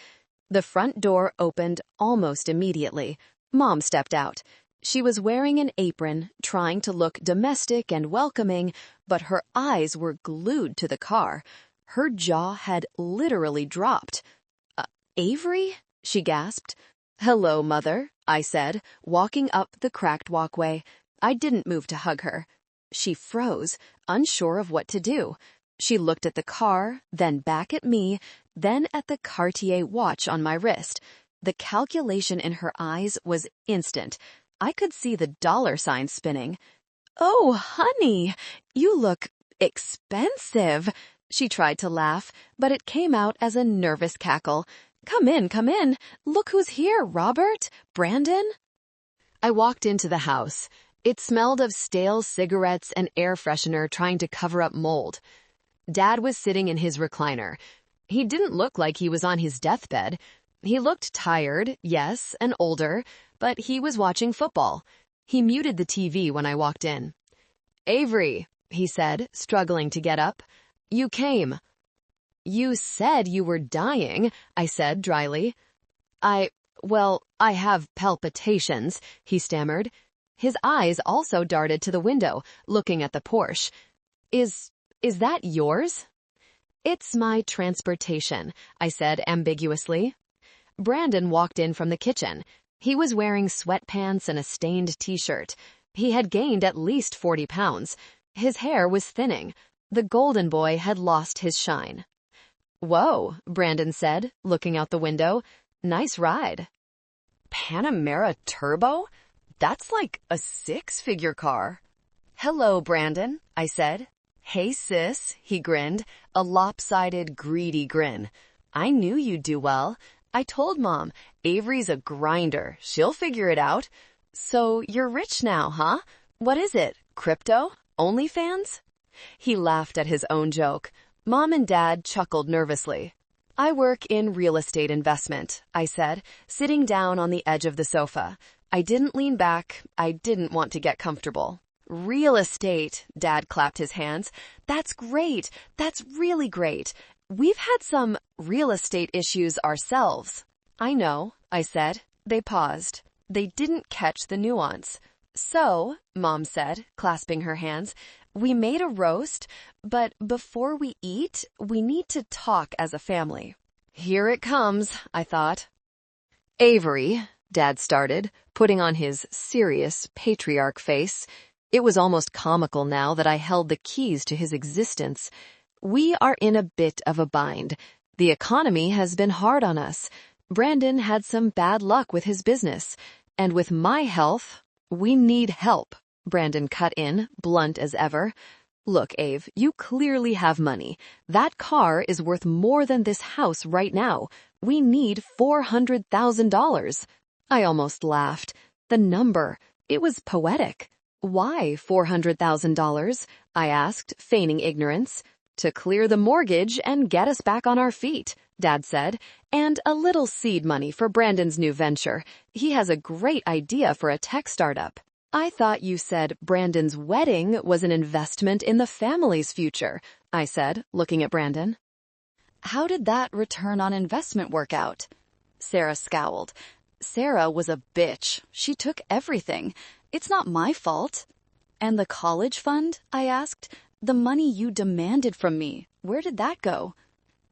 The front door opened almost immediately. Mom stepped out. She was wearing an apron, trying to look domestic and welcoming, but her eyes were glued to the car. Her jaw had literally dropped. "Avery?" she gasped. "Hello, Mother," I said, walking up the cracked walkway. I didn't move to hug her. She froze, unsure of what to do. She looked at the car, then back at me, then at the Cartier watch on my wrist. The calculation in her eyes was instant. I could see the dollar sign spinning. "Oh, honey, you look expensive," She tried to laugh, but it came out as a nervous cackle. Come in, come in. Look who's here, Robert, Brandon. I walked into the house. It smelled of stale cigarettes and air freshener trying to cover up mold. Dad was sitting in his recliner. He didn't look like he was on his deathbed. He looked tired, yes, and older, but he was watching football. He muted the TV when I walked in. "Avery," he said, struggling to get up. "You came." "You said you were dying," I said dryly. Well, I have palpitations," he stammered. His eyes also darted to the window, looking at the Porsche. Is that yours?" "It's my transportation," I said ambiguously. Brandon walked in from the kitchen. He was wearing sweatpants and a stained t-shirt. He had gained at least 40 pounds. His hair was thinning. The golden boy had lost his shine. "Whoa," Brandon said, looking out the window. "Nice ride." "Panamera Turbo? That's like a 6-figure car." "Hello, Brandon," I said. "Hey, sis," he grinned, a lopsided, greedy grin. "I knew you'd do well. I told Mom, Avery's a grinder. She'll figure it out. So you're rich now, huh? What is it? Crypto? OnlyFans?" He laughed at his own joke. Mom and Dad chuckled nervously. "I work in real estate investment," I said, sitting down on the edge of the sofa. I didn't lean back. I didn't want to get comfortable. "Real estate," Dad clapped his hands. "That's great. That's really great. We've had some real estate issues ourselves." "I know," I said. They paused. They didn't catch the nuance. "So," Mom said, clasping her hands, "we made a roast, but before we eat, we need to talk as a family." Here it comes, I thought. "Avery," Dad started, putting on his serious patriarch face. It was almost comical now that I held the keys to his existence. "We are in a bit of a bind. The economy has been hard on us. Brandon had some bad luck with his business. And with my health, we need help." Brandon cut in, blunt as ever. "Look, Ave, you clearly have money. That car is worth more than this house right now. We need $400,000. I almost laughed. The number. It was poetic. "Why $400,000? I asked, feigning ignorance. "To clear the mortgage and get us back on our feet," Dad said, "and a little seed money for Brandon's new venture. He has a great idea for a tech startup." "I thought you said Brandon's wedding was an investment in the family's future," I said, looking at Brandon. "How did that return on investment work out?" Sarah scowled. "Sarah was a bitch. She took everything. It's not my fault." "And the college fund?" I asked. "The money you demanded from me, where did that go?"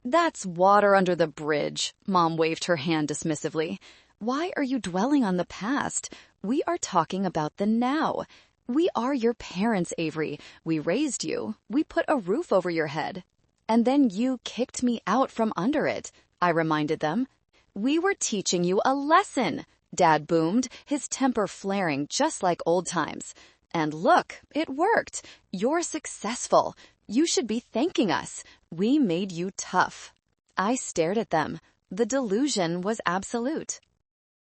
"That's water under the bridge," Mom waved her hand dismissively. "Why are you dwelling on the past? We are talking about the now. We are your parents, Avery. We raised you. We put a roof over your head. And then you kicked me out from under it," I reminded them. "We were teaching you a lesson," Dad boomed, his temper flaring just like old times. "And look, it worked. You're successful. You should be thanking us. We made you tough." I stared at them. The delusion was absolute.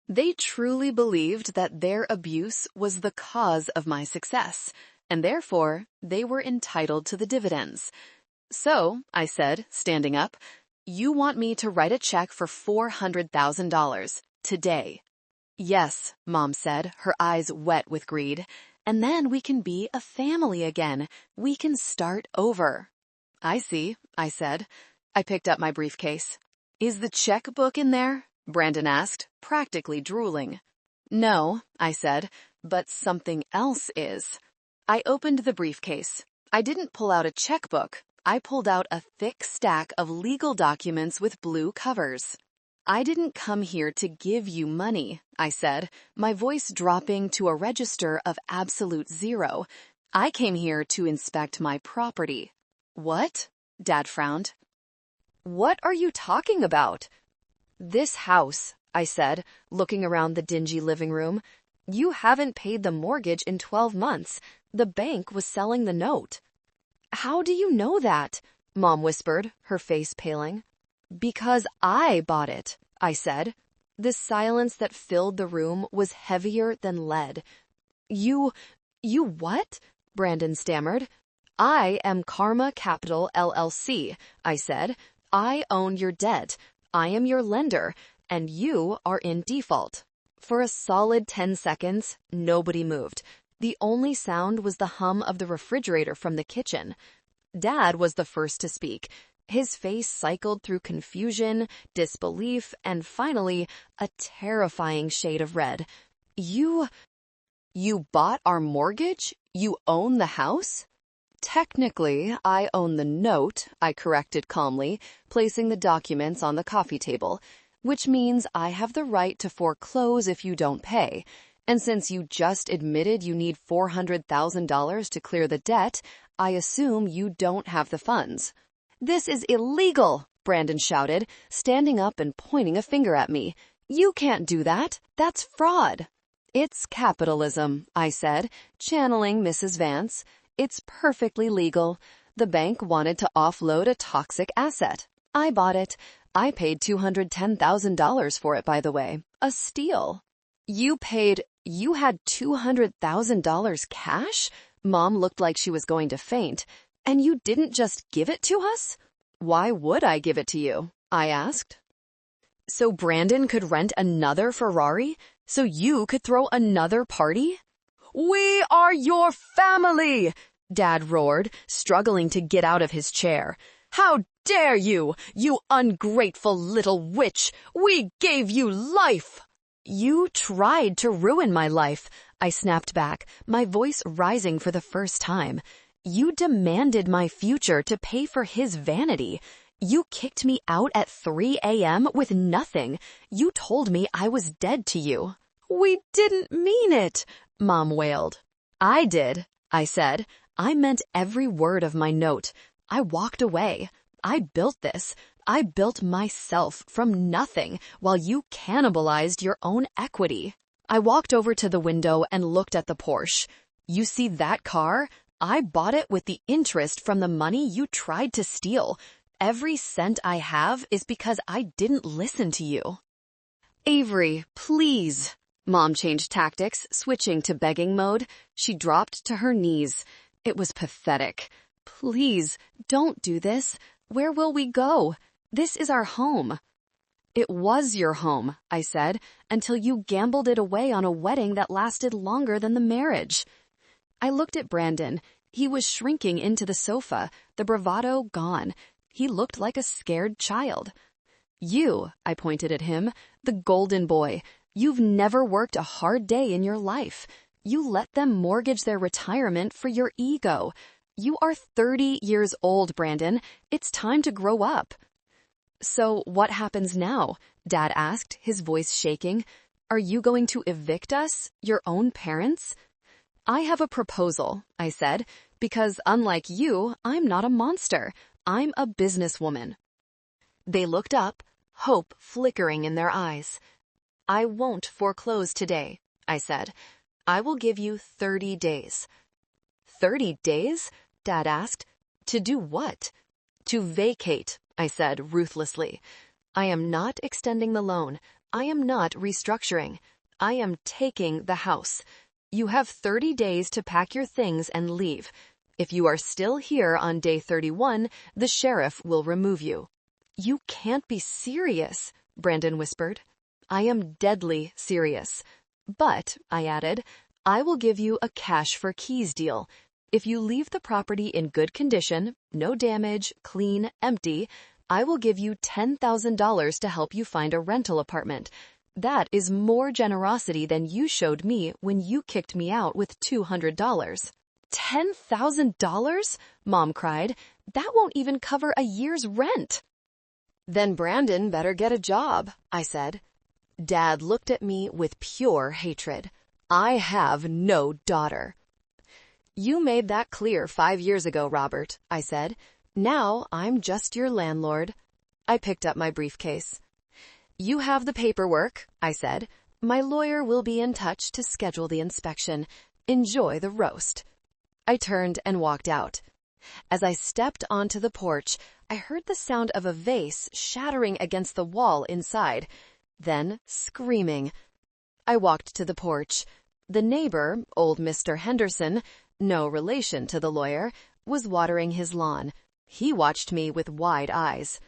They truly believed that their abuse was the cause of my success, and therefore they were entitled to the dividends. "So," I said, standing up, "you want me to write a check for $400,000 today?" "Yes," Mom said, her eyes wet with greed. "And then we can be a family again. We can start over." "I see," I said. I picked up my briefcase. "Is the checkbook in there?" Brandon asked, practically drooling. "No," I said, "but something else is." I opened the briefcase. I didn't pull out a checkbook. I pulled out a thick stack of legal documents with blue covers. "I didn't come here to give you money," I said, my voice dropping to a register of absolute zero. "I came here to inspect my property." "What?" Dad frowned. "What are you talking about?" "This house," I said, looking around the dingy living room. "You haven't paid the mortgage in 12 months. The bank was selling the note." "How do you know that?" Mom whispered, her face paling. Because I bought it, I said. The silence that filled the room was heavier than lead. You what? Brandon stammered. I am Karma Capital LLC, I said. I own your debt. I am your lender, and you are in default. For a solid 10 seconds, nobody moved. The only sound was the hum of the refrigerator from the kitchen. Dad was the first to speak. His face cycled through confusion, disbelief, and finally, a terrifying shade of red. You bought our mortgage? You own the house? Technically, I own the note, I corrected calmly, placing the documents on the coffee table, which means I have the right to foreclose if you don't pay. And since you just admitted you need $400,000 to clear the debt, I assume you don't have the funds. This is illegal, Brandon shouted, standing up and pointing a finger at me. You can't do that. That's fraud. It's capitalism, I said, channeling Mrs. Vance. It's perfectly legal. The bank wanted to offload a toxic asset. I bought it. I paid $210,000 for it, by the way. A steal. You had $200,000 cash? Mom looked like she was going to faint. And you didn't just give it to us? Why would I give it to you? I asked. So Brandon could rent another Ferrari? So you could throw another party? We are your family! Dad roared, struggling to get out of his chair. How dare you, you ungrateful little witch! We gave you life! You tried to ruin my life, I snapped back, my voice rising for the first time. You demanded my future to pay for his vanity. You kicked me out at 3 a.m. with nothing. You told me I was dead to you. We didn't mean it, Mom wailed. I did, I said. I meant every word of my note. I walked away. I built this. I built myself from nothing while you cannibalized your own equity. I walked over to the window and looked at the Porsche. You see that car? I bought it with the interest from the money you tried to steal. Every cent I have is because I didn't listen to you. Avery, please. Mom changed tactics, switching to begging mode. She dropped to her knees. It was pathetic. Please, don't do this. Where will we go? This is our home. It was your home, I said, until you gambled it away on a wedding that lasted longer than the marriage. I looked at Brandon. He was shrinking into the sofa, the bravado gone. He looked like a scared child. You, I pointed at him, the golden boy. You've never worked a hard day in your life. You let them mortgage their retirement for your ego. You are 30 years old, Brandon. It's time to grow up. So what happens now? Dad asked, his voice shaking. Are you going to evict us, your own parents? I have a proposal, I said, because unlike you, I'm not a monster. I'm a businesswoman. They looked up, hope flickering in their eyes. I won't foreclose today, I said. I will give you 30 days. 30 days? Dad asked. To do what? To vacate, I said ruthlessly. I am not extending the loan. I am not restructuring. I am taking the house. You have 30 days to pack your things and leave. If you are still here on day 31, the sheriff will remove you. You can't be serious, Brandon whispered. I am deadly serious. But, I added, I will give you a cash for keys deal. If you leave the property in good condition, no damage, clean, empty, I will give you $10,000 to help you find a rental apartment. That is more generosity than you showed me when you kicked me out with $200. $10,000? Mom cried. That won't even cover a year's rent. Then Brandon better get a job, I said. Dad looked at me with pure hatred. I have no daughter. You made that clear 5 years ago, Robert, I said. Now I'm just your landlord. I picked up my briefcase. You have the paperwork, I said. My lawyer will be in touch to schedule the inspection. Enjoy the roast. I turned and walked out. As I stepped onto the porch, I heard the sound of a vase shattering against the wall inside, then screaming. I walked to the porch. The neighbor, old Mr. Henderson, no relation to the lawyer, was watering his lawn. He watched me with wide eyes.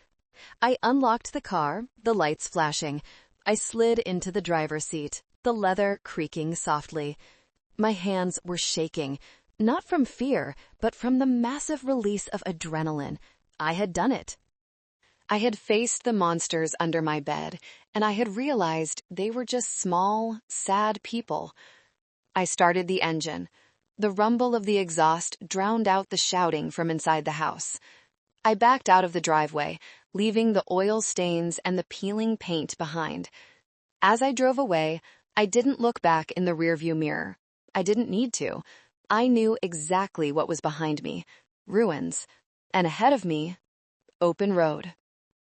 I unlocked the car, the lights flashing. I slid into the driver's seat, the leather creaking softly. My hands were shaking, not from fear, but from the massive release of adrenaline. I had done it. I had faced the monsters under my bed, and I had realized they were just small, sad people. I started the engine. The rumble of the exhaust drowned out the shouting from inside the house. I backed out of the driveway, leaving the oil stains and the peeling paint behind. As I drove away, I didn't look back in the rearview mirror. I didn't need to. I knew exactly what was behind me, ruins, and ahead of me, open road.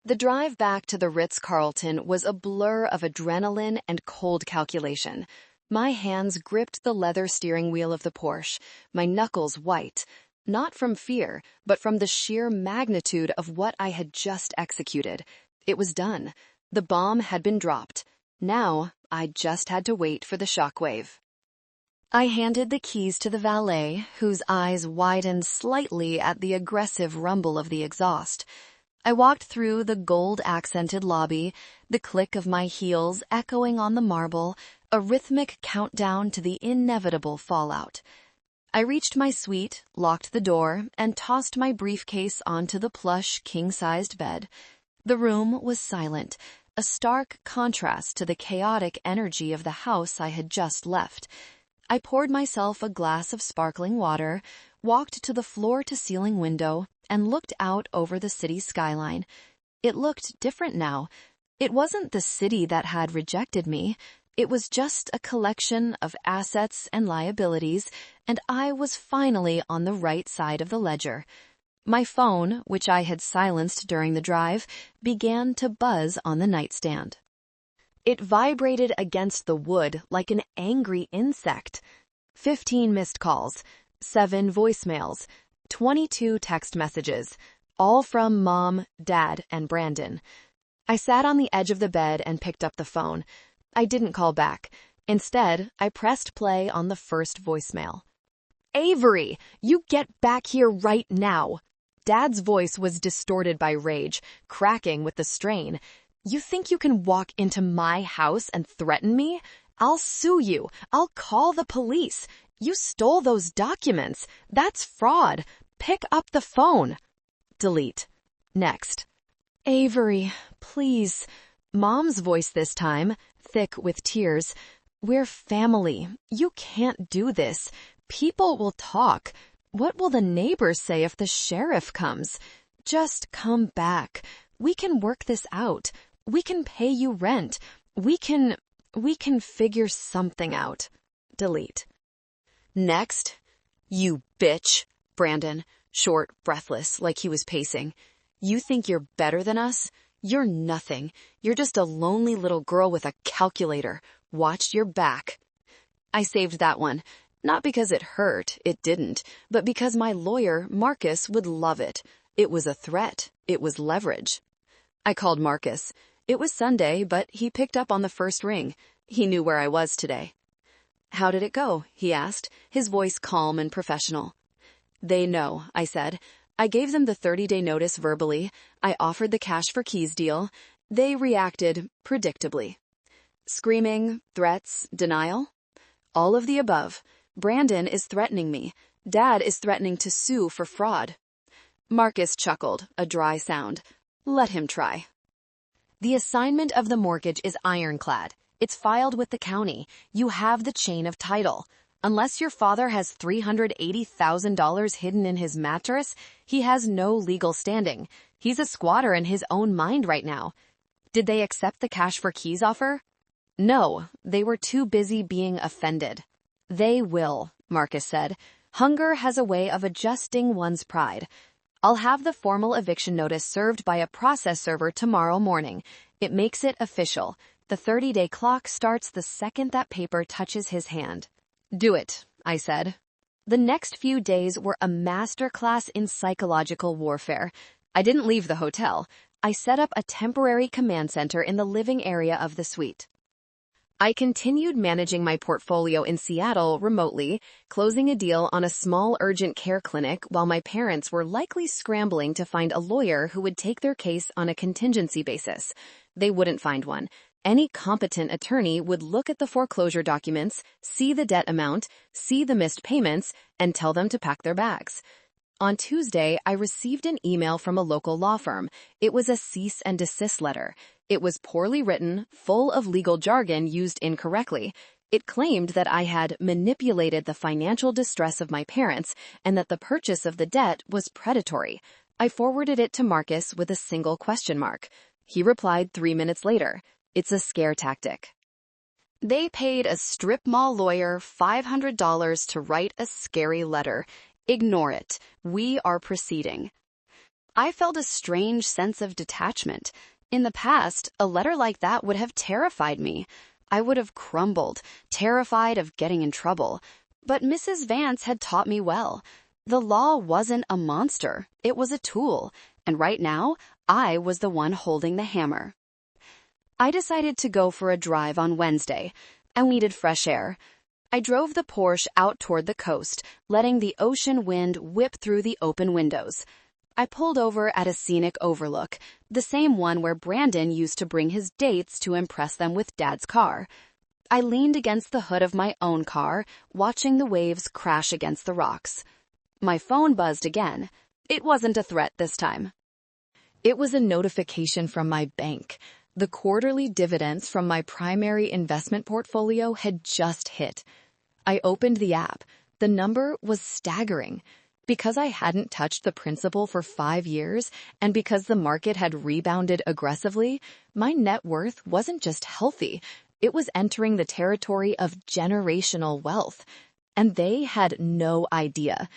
The drive back to the Ritz-Carlton was a blur of adrenaline and cold calculation. My hands gripped the leather steering wheel of the Porsche, my knuckles white, not from fear, but from the sheer magnitude of what I had just executed. It was done. The bomb had been dropped. Now, I just had to wait for the shockwave. I handed the keys to the valet, whose eyes widened slightly at the aggressive rumble of the exhaust. I walked through the gold-accented lobby, the click of my heels echoing on the marble, a rhythmic countdown to the inevitable fallout. I reached my suite, locked the door, and tossed my briefcase onto the plush, king-sized bed. The room was silent, a stark contrast to the chaotic energy of the house I had just left. I poured myself a glass of sparkling water, walked to the floor-to-ceiling window, and looked out over the city skyline. It looked different now. It wasn't the city that had rejected me. It was just a collection of assets and liabilities, and I was finally on the right side of the ledger. My phone, which I had silenced during the drive, began to buzz on the nightstand. It vibrated against the wood like an angry insect. 15 missed calls, 7 voicemails, 22 text messages, all from Mom, Dad, and Brandon. I sat on the edge of the bed and picked up the phone. I didn't call back. Instead, I pressed play on the first voicemail. "Avery, you get back here right now." Dad's voice was distorted by rage, cracking with the strain. "You think you can walk into my house and threaten me? I'll sue you. I'll call the police. You stole those documents. That's fraud. Pick up the phone." Delete. Next. "Avery, please." Mom's voice this time, thick with tears. "We're family. You can't do this. People will talk. What will the neighbors say if the sheriff comes? Just come back. We can work this out. We can pay you rent. We can figure something out." Delete. Next. "You bitch." Brandon, short, breathless, like he was pacing. "You think you're better than us? You're nothing. You're just a lonely little girl with a calculator. Watch your back." I saved that one. Not because it hurt, it didn't, but because my lawyer, Marcus, would love it. It was a threat. It was leverage. I called Marcus. It was Sunday, but he picked up on the first ring. He knew where I was today. "How did it go?" he asked, his voice calm and professional. "They know," I said. "I gave them the 30-day notice verbally. I offered the cash for keys deal. They reacted predictably." Screaming, threats, denial? All of the above. Brandon is threatening me. Dad is threatening to sue for fraud. Marcus chuckled, a dry sound. Let him try. "The assignment of the mortgage is ironclad. It's filed with the county. You have the chain of title. Unless your father has $380,000 hidden in his mattress, he has no legal standing. He's a squatter in his own mind right now." "Did they accept the cash for keys offer?" "No, they were too busy being offended." "They will," Marcus said. "Hunger has a way of adjusting one's pride. I'll have the formal eviction notice served by a process server tomorrow morning. It makes it official. The 30-day clock starts the second that paper touches his hand." "Do it," I said. The next few days were a masterclass in psychological warfare. I didn't leave the hotel. I set up a temporary command center in the living area of the suite. I continued managing my portfolio in Seattle remotely, closing a deal on a small urgent care clinic while my parents were likely scrambling to find a lawyer who would take their case on a contingency basis. They wouldn't find one. Any competent attorney would look at the foreclosure documents, see the debt amount, see the missed payments, and tell them to pack their bags. On Tuesday, I received an email from a local law firm. It was a cease and desist letter. It was poorly written, full of legal jargon used incorrectly. It claimed that I had manipulated the financial distress of my parents and that the purchase of the debt was predatory. I forwarded it to Marcus with a single question mark. He replied 3 minutes later. It's a scare tactic. They paid a strip mall lawyer $500 to write a scary letter. Ignore it. We are proceeding. I felt a strange sense of detachment. In the past, a letter like that would have terrified me. I would have crumbled, terrified of getting in trouble. But Mrs. Vance had taught me well. The law wasn't a monster. It was a tool. And right now, I was the one holding the hammer. I decided to go for a drive on Wednesday. I needed fresh air. I drove the Porsche out toward the coast, letting the ocean wind whip through the open windows. I pulled over at a scenic overlook, the same one where Brandon used to bring his dates to impress them with Dad's car. I leaned against the hood of my own car, watching the waves crash against the rocks. My phone buzzed again. It wasn't a threat this time. It was a notification from my bank. The quarterly dividends from my primary investment portfolio had just hit. I opened the app. The number was staggering. Because I hadn't touched the principal for 5 years, and because the market had rebounded aggressively, my net worth wasn't just healthy, it was entering the territory of generational wealth. And they had no idea.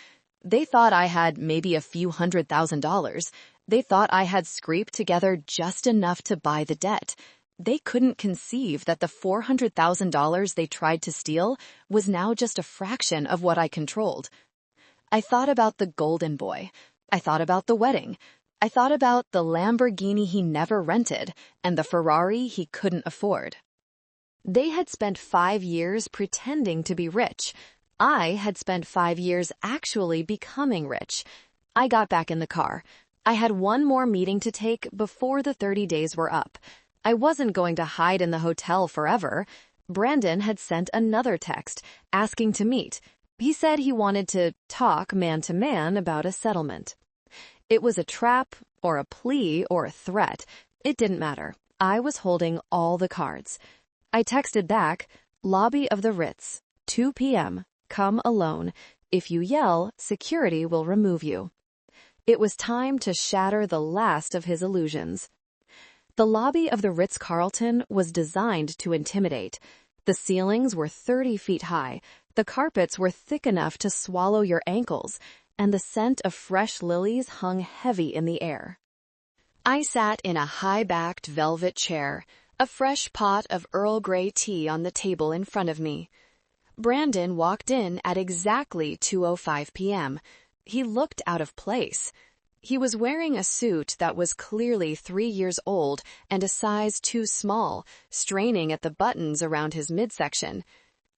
They thought I had maybe a few $100,000. They thought I had scraped together just enough to buy the debt. They couldn't conceive that the $400,000 they tried to steal was now just a fraction of what I controlled. I thought about the golden boy. I thought about the wedding. I thought about the Lamborghini he never rented and the Ferrari he couldn't afford. They had spent 5 years pretending to be rich. I had spent 5 years actually becoming rich. I got back in the car. I had one more meeting to take before the 30 days were up. I wasn't going to hide in the hotel forever. Brandon had sent another text asking to meet. He said he wanted to talk man-to-man about a settlement. It was a trap, or a plea, or a threat. It didn't matter. I was holding all the cards. I texted back, "Lobby of the Ritz, 2 p.m., come alone. If you yell, security will remove you." It was time to shatter the last of his illusions. The lobby of the Ritz-Carlton was designed to intimidate. The ceilings were 30 feet high, the carpets were thick enough to swallow your ankles, and the scent of fresh lilies hung heavy in the air. I sat in a high-backed velvet chair, a fresh pot of Earl Grey tea on the table in front of me. Brandon walked in at exactly 2:05 p.m. He looked out of place. He was wearing a suit that was clearly 3 years old and a size too small, straining at the buttons around his midsection.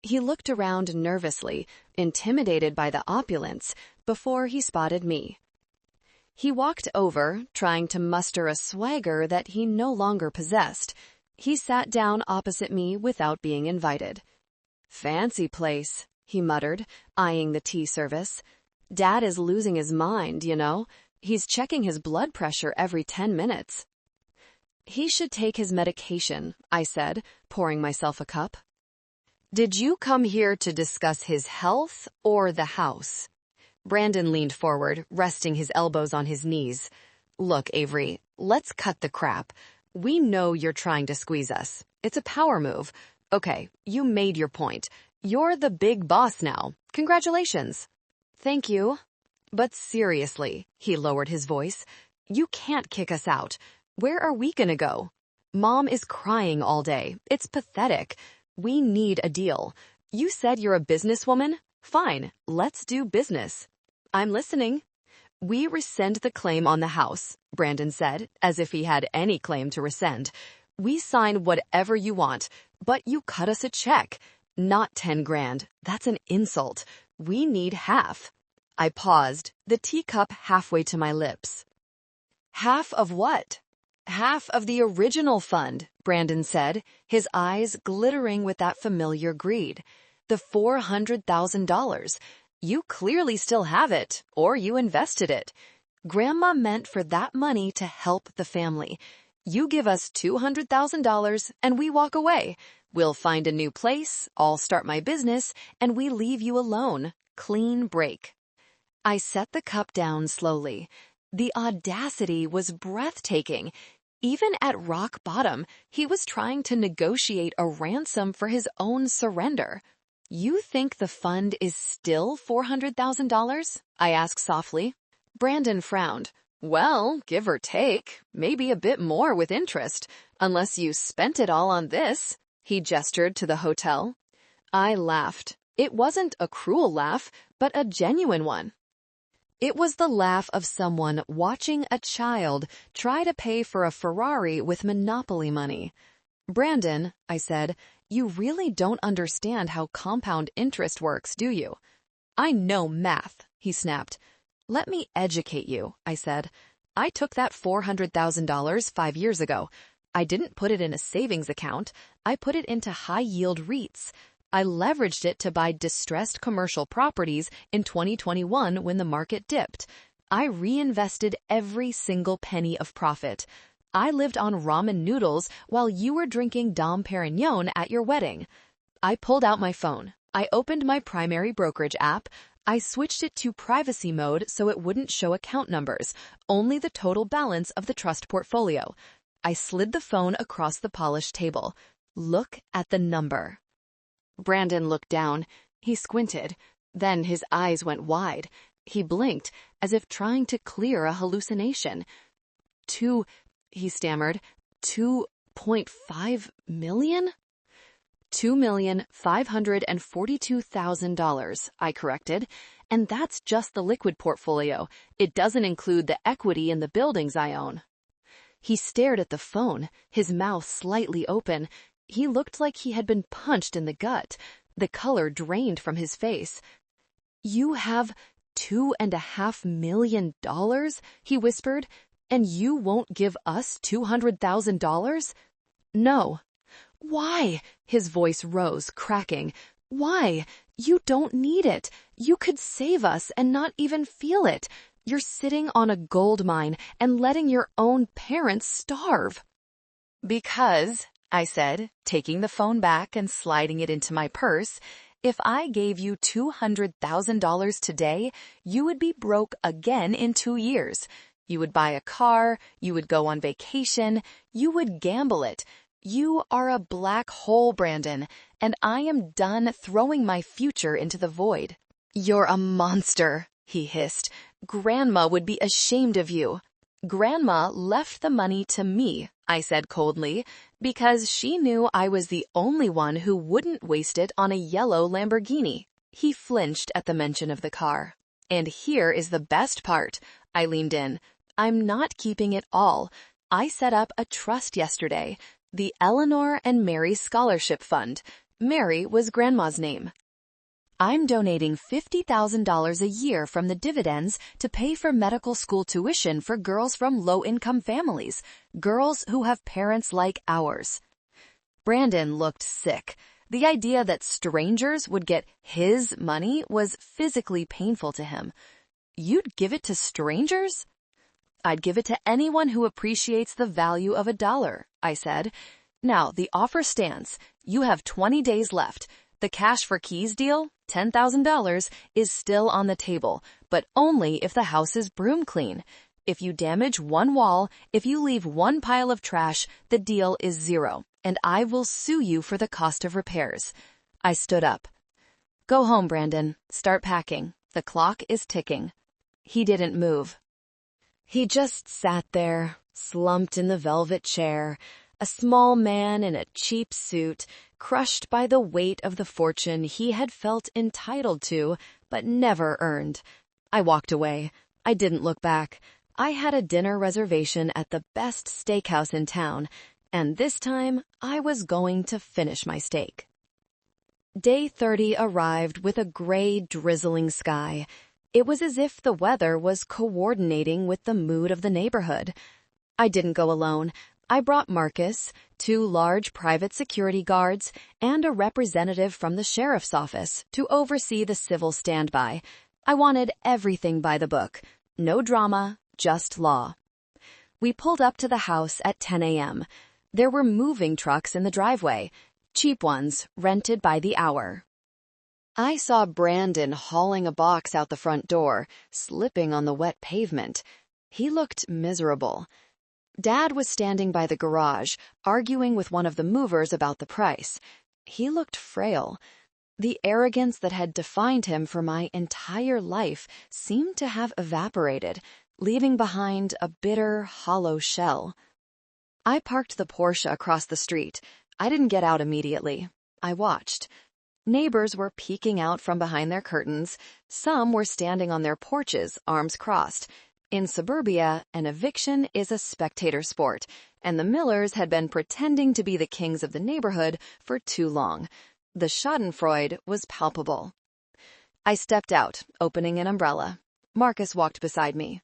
He looked around nervously, intimidated by the opulence, before he spotted me. He walked over, trying to muster a swagger that he no longer possessed. He sat down opposite me without being invited. "Fancy place," he muttered, eyeing the tea service. "Dad is losing his mind, you know. He's checking his blood pressure every 10 minutes. "He should take his medication," I said, pouring myself a cup. "Did you come here to discuss his health or the house?" Brandon leaned forward, resting his elbows on his knees. "Look, Avery, let's cut the crap. We know you're trying to squeeze us. It's a power move. Okay, you made your point. You're the big boss now. Congratulations." "Thank you. But seriously," he lowered his voice, "you can't kick us out. Where are we gonna go? Mom is crying all day. It's pathetic. We need a deal. You said you're a businesswoman? Fine, let's do business. I'm listening. We rescind the claim on the house, Brandon said, as if he had any claim to rescind. We sign whatever you want, but you cut us a check. Not 10 grand. That's an insult. We need half. I paused, the teacup halfway to my lips. Half of what? Half of the original fund, Brandon said, his eyes glittering with that familiar greed. The $400,000. You clearly still have it, or you invested it. Grandma meant for that money to help the family. You give us $200,000 and we walk away. We'll find a new place, I'll start my business, and we leave you alone. Clean break. I set the cup down slowly. The audacity was breathtaking. Even at rock bottom, he was trying to negotiate a ransom for his own surrender. You think the fund is still $400,000? I asked softly. Brandon frowned. Well, give or take, maybe a bit more with interest, unless you spent it all on this. He gestured to the hotel. I laughed. It wasn't a cruel laugh, but a genuine one. It was the laugh of someone watching a child try to pay for a Ferrari with Monopoly money. Brandon, I said, you really don't understand how compound interest works, do you? I know math, he snapped. Let me educate you, I said. I took that $400,000 5 years ago. I didn't put it in a savings account. I put it into high-yield REITs. I leveraged it to buy distressed commercial properties in 2021 when the market dipped. I reinvested every single penny of profit. I lived on ramen noodles while you were drinking Dom Perignon at your wedding. I pulled out my phone. I opened my primary brokerage app. I switched it to privacy mode so it wouldn't show account numbers, only the total balance of the trust portfolio. I slid the phone across the polished table. Look at the number. Brandon looked down. He squinted. Then his eyes went wide. He blinked, as if trying to clear a hallucination. He stammered, 2.5 million? $2,542,000, I corrected. And that's just the liquid portfolio. It doesn't include the equity in the buildings I own. He stared at the phone, his mouth slightly open. He looked like he had been punched in the gut. The color drained from his face. You have $2.5 million? He whispered. And you won't give us $200,000? No. Why? His voice rose, cracking. Why? You don't need it. You could save us and not even feel it. You're sitting on a gold mine and letting your own parents starve. Because, I said, taking the phone back and sliding it into my purse, if I gave you $200,000 today, you would be broke again in 2 years. You would buy a car, you would go on vacation, you would gamble it. You are a black hole, Brandon, and I am done throwing my future into the void. You're a monster, he hissed. Grandma would be ashamed of you. Grandma left the money to me, I said coldly, because she knew I was the only one who wouldn't waste it on a yellow Lamborghini. He flinched at the mention of the car. And here is the best part. I leaned in. I'm not keeping it all. I set up a trust yesterday, the Eleanor and Mary Scholarship Fund. Mary was Grandma's name. I'm donating $50,000 a year from the dividends to pay for medical school tuition for girls from low-income families, girls who have parents like ours. Brandon looked sick. The idea that strangers would get his money was physically painful to him. You'd give it to strangers? I'd give it to anyone who appreciates the value of $1, I said. Now, the offer stands. You have 20 days left. The cash for keys deal, $10,000, is still on the table, but only if the house is broom clean. If you damage one wall, if you leave one pile of trash, the deal is $0, and I will sue you for the cost of repairs. I stood up. Go home, Brandon. Start packing. The clock is ticking. He didn't move. He just sat there, slumped in the velvet chair, a small man in a cheap suit, crushed by the weight of the fortune he had felt entitled to, but never earned. I walked away. I didn't look back. I had a dinner reservation at the best steakhouse in town, and this time I was going to finish my steak. Day 30 arrived with a gray, drizzling sky. It was as if the weather was coordinating with the mood of the neighborhood. I didn't go alone. I brought Marcus, 2 large private security guards, and a representative from the sheriff's office to oversee the civil standby. I wanted everything by the book. No drama, just law. We pulled up to the house at 10 a.m. There were moving trucks in the driveway, cheap ones, rented by the hour. I saw Brandon hauling a box out the front door, slipping on the wet pavement. He looked miserable. Dad was standing by the garage, arguing with one of the movers about the price. He looked frail. The arrogance that had defined him for my entire life seemed to have evaporated, leaving behind a bitter, hollow shell. I parked the Porsche across the street. I didn't get out immediately. I watched. Neighbors were peeking out from behind their curtains. Some were standing on their porches, arms crossed. In suburbia, an eviction is a spectator sport, and the Millers had been pretending to be the kings of the neighborhood for too long. The schadenfreude was palpable. I stepped out, opening an umbrella. Marcus walked beside me.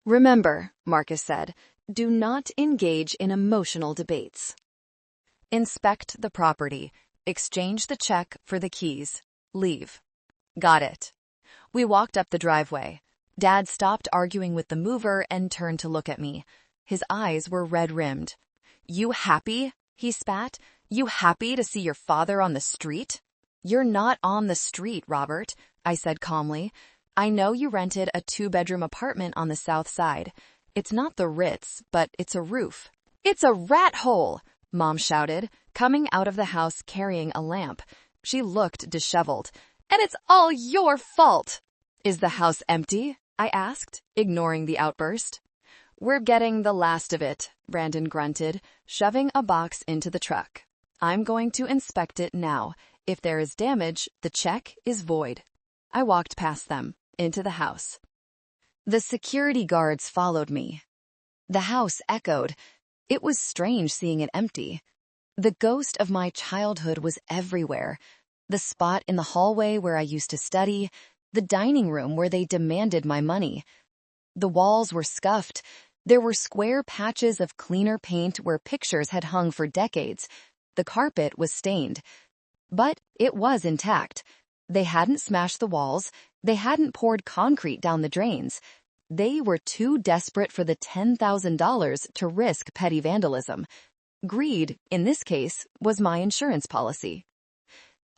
"Remember," Marcus said, "do not engage in emotional debates. Inspect the property. Exchange the check for the keys. Leave." "Got it." We walked up the driveway. Dad stopped arguing with the mover and turned to look at me. His eyes were red-rimmed. "You happy?" he spat. "You happy to see your father on the street?" "You're not on the street, Robert," I said calmly. "I know you rented a 2-bedroom apartment on the south side. It's not the Ritz, but it's a roof." "It's a rat hole!" Mom shouted, coming out of the house carrying a lamp. She looked disheveled. "And it's all your fault!" "Is the house empty?" I asked, ignoring the outburst. "We're getting the last of it," Brandon grunted, shoving a box into the truck. "I'm going to inspect it now. If there is damage, the check is void." I walked past them, into the house. The security guards followed me. The house echoed. It was strange seeing it empty. The ghost of my childhood was everywhere. The spot in the hallway where I used to study, the dining room where they demanded my money. The walls were scuffed. There were square patches of cleaner paint where pictures had hung for decades. The carpet was stained. But it was intact. They hadn't smashed the walls. They hadn't poured concrete down the drains. They were too desperate for the $10,000 to risk petty vandalism. Greed, in this case, was my insurance policy.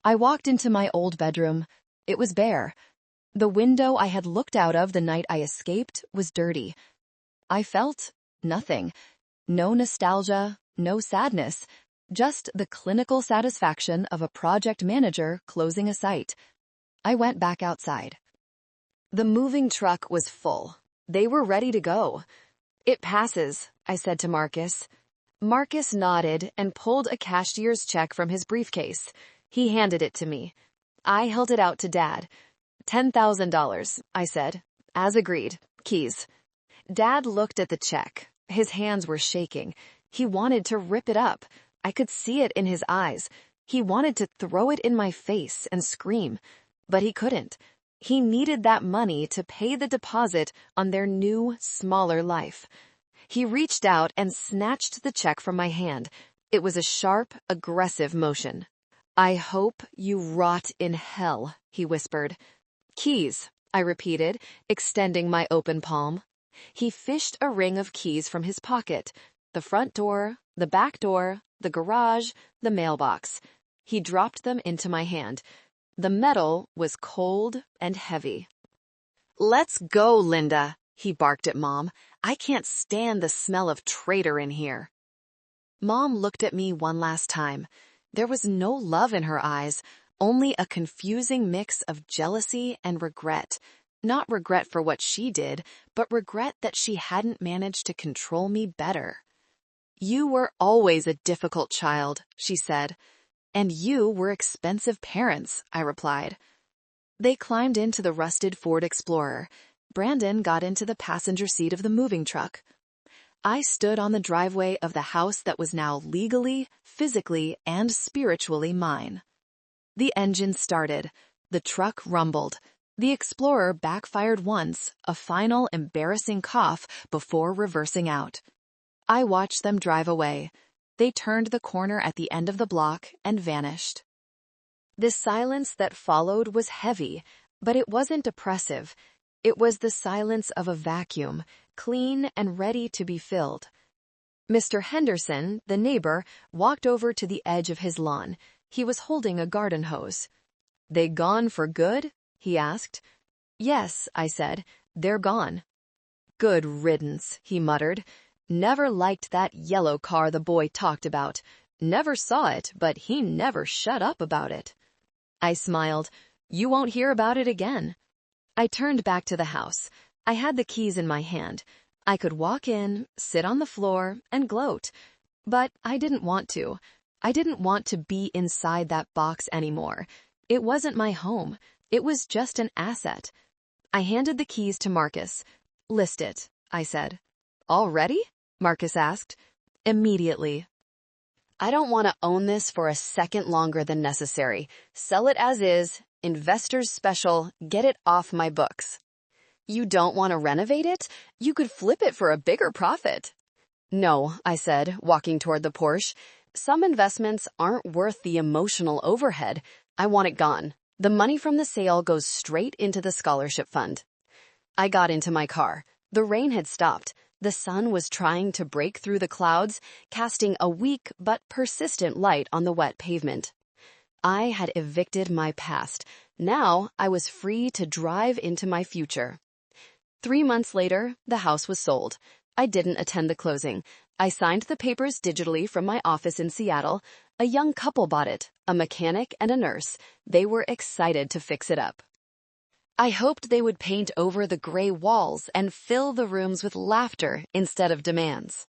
I walked into my old bedroom. It was bare. The window I had looked out of the night I escaped was dirty. I felt nothing. No nostalgia, no sadness. Just the clinical satisfaction of a project manager closing a site. I went back outside. The moving truck was full. They were ready to go. "It passes," I said to Marcus. Marcus nodded and pulled a cashier's check from his briefcase. He handed it to me. I held it out to Dad. $10,000, I said. "As agreed. Keys." Dad looked at the check. His hands were shaking. He wanted to rip it up. I could see it in his eyes. He wanted to throw it in my face and scream. But he couldn't. He needed that money to pay the deposit on their new, smaller life. He reached out and snatched the check from my hand. It was a sharp, aggressive motion. "I hope you rot in hell," he whispered. "Keys," I repeated, extending my open palm. He fished a ring of keys from his pocket. The front door, the back door, the garage, the mailbox. He dropped them into my hand. The metal was cold and heavy. "Let's go, Linda," he barked at Mom. "I can't stand the smell of traitor in here." Mom looked at me one last time. There was no love in her eyes, only a confusing mix of jealousy and regret. Not regret for what she did, but regret that she hadn't managed to control me better. "You were always a difficult child," she said. "And you were expensive parents," I replied. They climbed into the rusted Ford Explorer. Brandon got into the passenger seat of the moving truck. I stood on the driveway of the house that was now legally, physically, and spiritually mine. The engine started. The truck rumbled. The Explorer backfired once, a final embarrassing cough before reversing out. I watched them drive away. They turned the corner at the end of the block and vanished. The silence that followed was heavy, but it wasn't oppressive. It was the silence of a vacuum, clean and ready to be filled. Mr. Henderson, the neighbor, walked over to the edge of his lawn. He was holding a garden hose. "They gone for good?" he asked. "Yes," I said. "They're gone." "Good riddance," he muttered. "Never liked that yellow car the boy talked about. Never saw it, but he never shut up about it." I smiled. "You won't hear about it again." I turned back to the house. I had the keys in my hand. I could walk in, sit on the floor, and gloat. But I didn't want to. I didn't want to be inside that box anymore. It wasn't my home. It was just an asset. I handed the keys to Marcus. "List it," I said. "Already?" Marcus asked. "Immediately." "I don't want to own this for a second longer than necessary. Sell it as is, investors special, get it off my books." "You don't want to renovate it? You could flip it for a bigger profit." "No," I said, walking toward the Porsche. "Some investments aren't worth the emotional overhead. I want it gone. The money from the sale goes straight into the scholarship fund." I got into my car. The rain had stopped. The sun was trying to break through the clouds, casting a weak but persistent light on the wet pavement. I had evicted my past. Now I was free to drive into my future. 3 months later, the house was sold. I didn't attend the closing. I signed the papers digitally from my office in Seattle. A young couple bought it, a mechanic and a nurse. They were excited to fix it up. I hoped they would paint over the gray walls and fill the rooms with laughter instead of demands.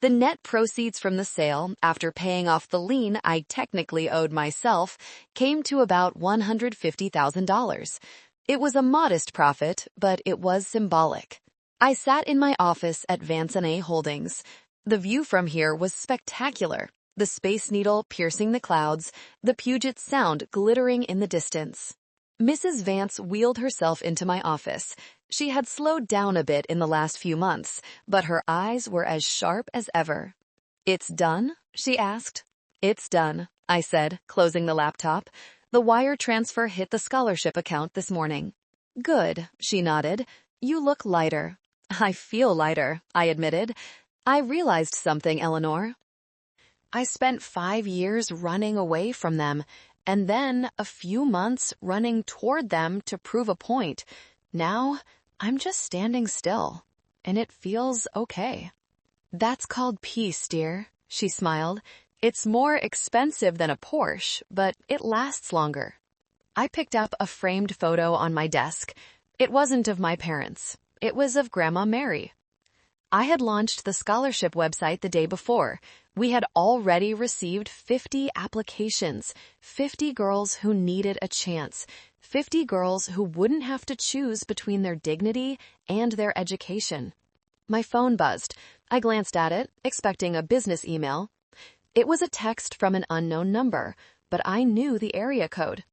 The net proceeds from the sale, after paying off the lien I technically owed myself, came to about $150,000. It was a modest profit, but it was symbolic. I sat in my office at Vance & A Holdings. The view from here was spectacular. The Space Needle piercing the clouds, the Puget Sound glittering in the distance. Mrs. Vance wheeled herself into my office. She had slowed down a bit in the last few months, but her eyes were as sharp as ever. "It's done?" she asked. "It's done," I said, closing the laptop. "The wire transfer hit the scholarship account this morning." "Good," she nodded. "You look lighter." "I feel lighter," I admitted. "I realized something, Eleanor. I spent 5 years running away from them, and then a few months running toward them to prove a point. Now, I'm just standing still, and it feels okay." "That's called peace, dear," she smiled. "It's more expensive than a Porsche, but it lasts longer." I picked up a framed photo on my desk. It wasn't of my parents. It was of Grandma Mary. I had launched the scholarship website the day before. We had already received 50 applications, 50 girls who needed a chance, 50 girls who wouldn't have to choose between their dignity and their education. My phone buzzed. I glanced at it, expecting a business email. It was a text from an unknown number, but I knew the area code.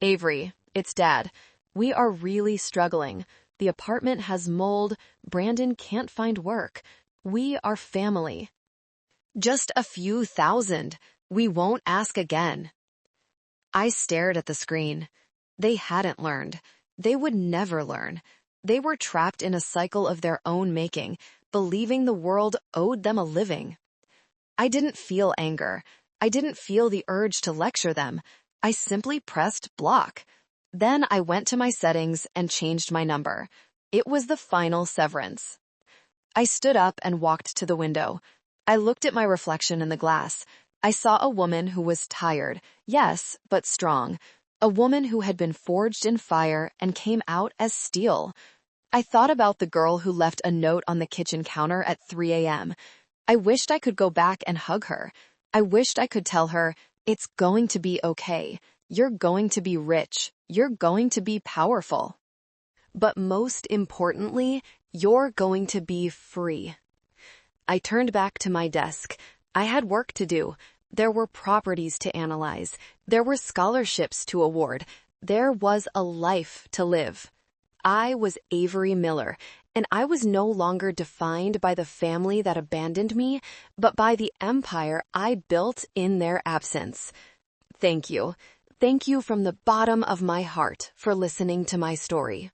"Avery, it's Dad. We are really struggling. The apartment has mold. Brandon can't find work. We are family. Just a few thousand. We won't ask again." I stared at the screen. They hadn't learned. They would never learn. They were trapped in a cycle of their own making, believing the world owed them a living. I didn't feel anger. I didn't feel the urge to lecture them. I simply pressed block. Then I went to my settings and changed my number. It was the final severance. I stood up and walked to the window. I looked at my reflection in the glass. I saw a woman who was tired, yes, but strong. A woman who had been forged in fire and came out as steel. I thought about the girl who left a note on the kitchen counter at 3 a.m. I wished I could go back and hug her. I wished I could tell her, it's going to be okay. You're going to be rich. You're going to be powerful. But most importantly, you're going to be free. I turned back to my desk. I had work to do. There were properties to analyze. There were scholarships to award. There was a life to live. I was Avery Miller, and I was no longer defined by the family that abandoned me, but by the empire I built in their absence. Thank you. Thank you from the bottom of my heart for listening to my story.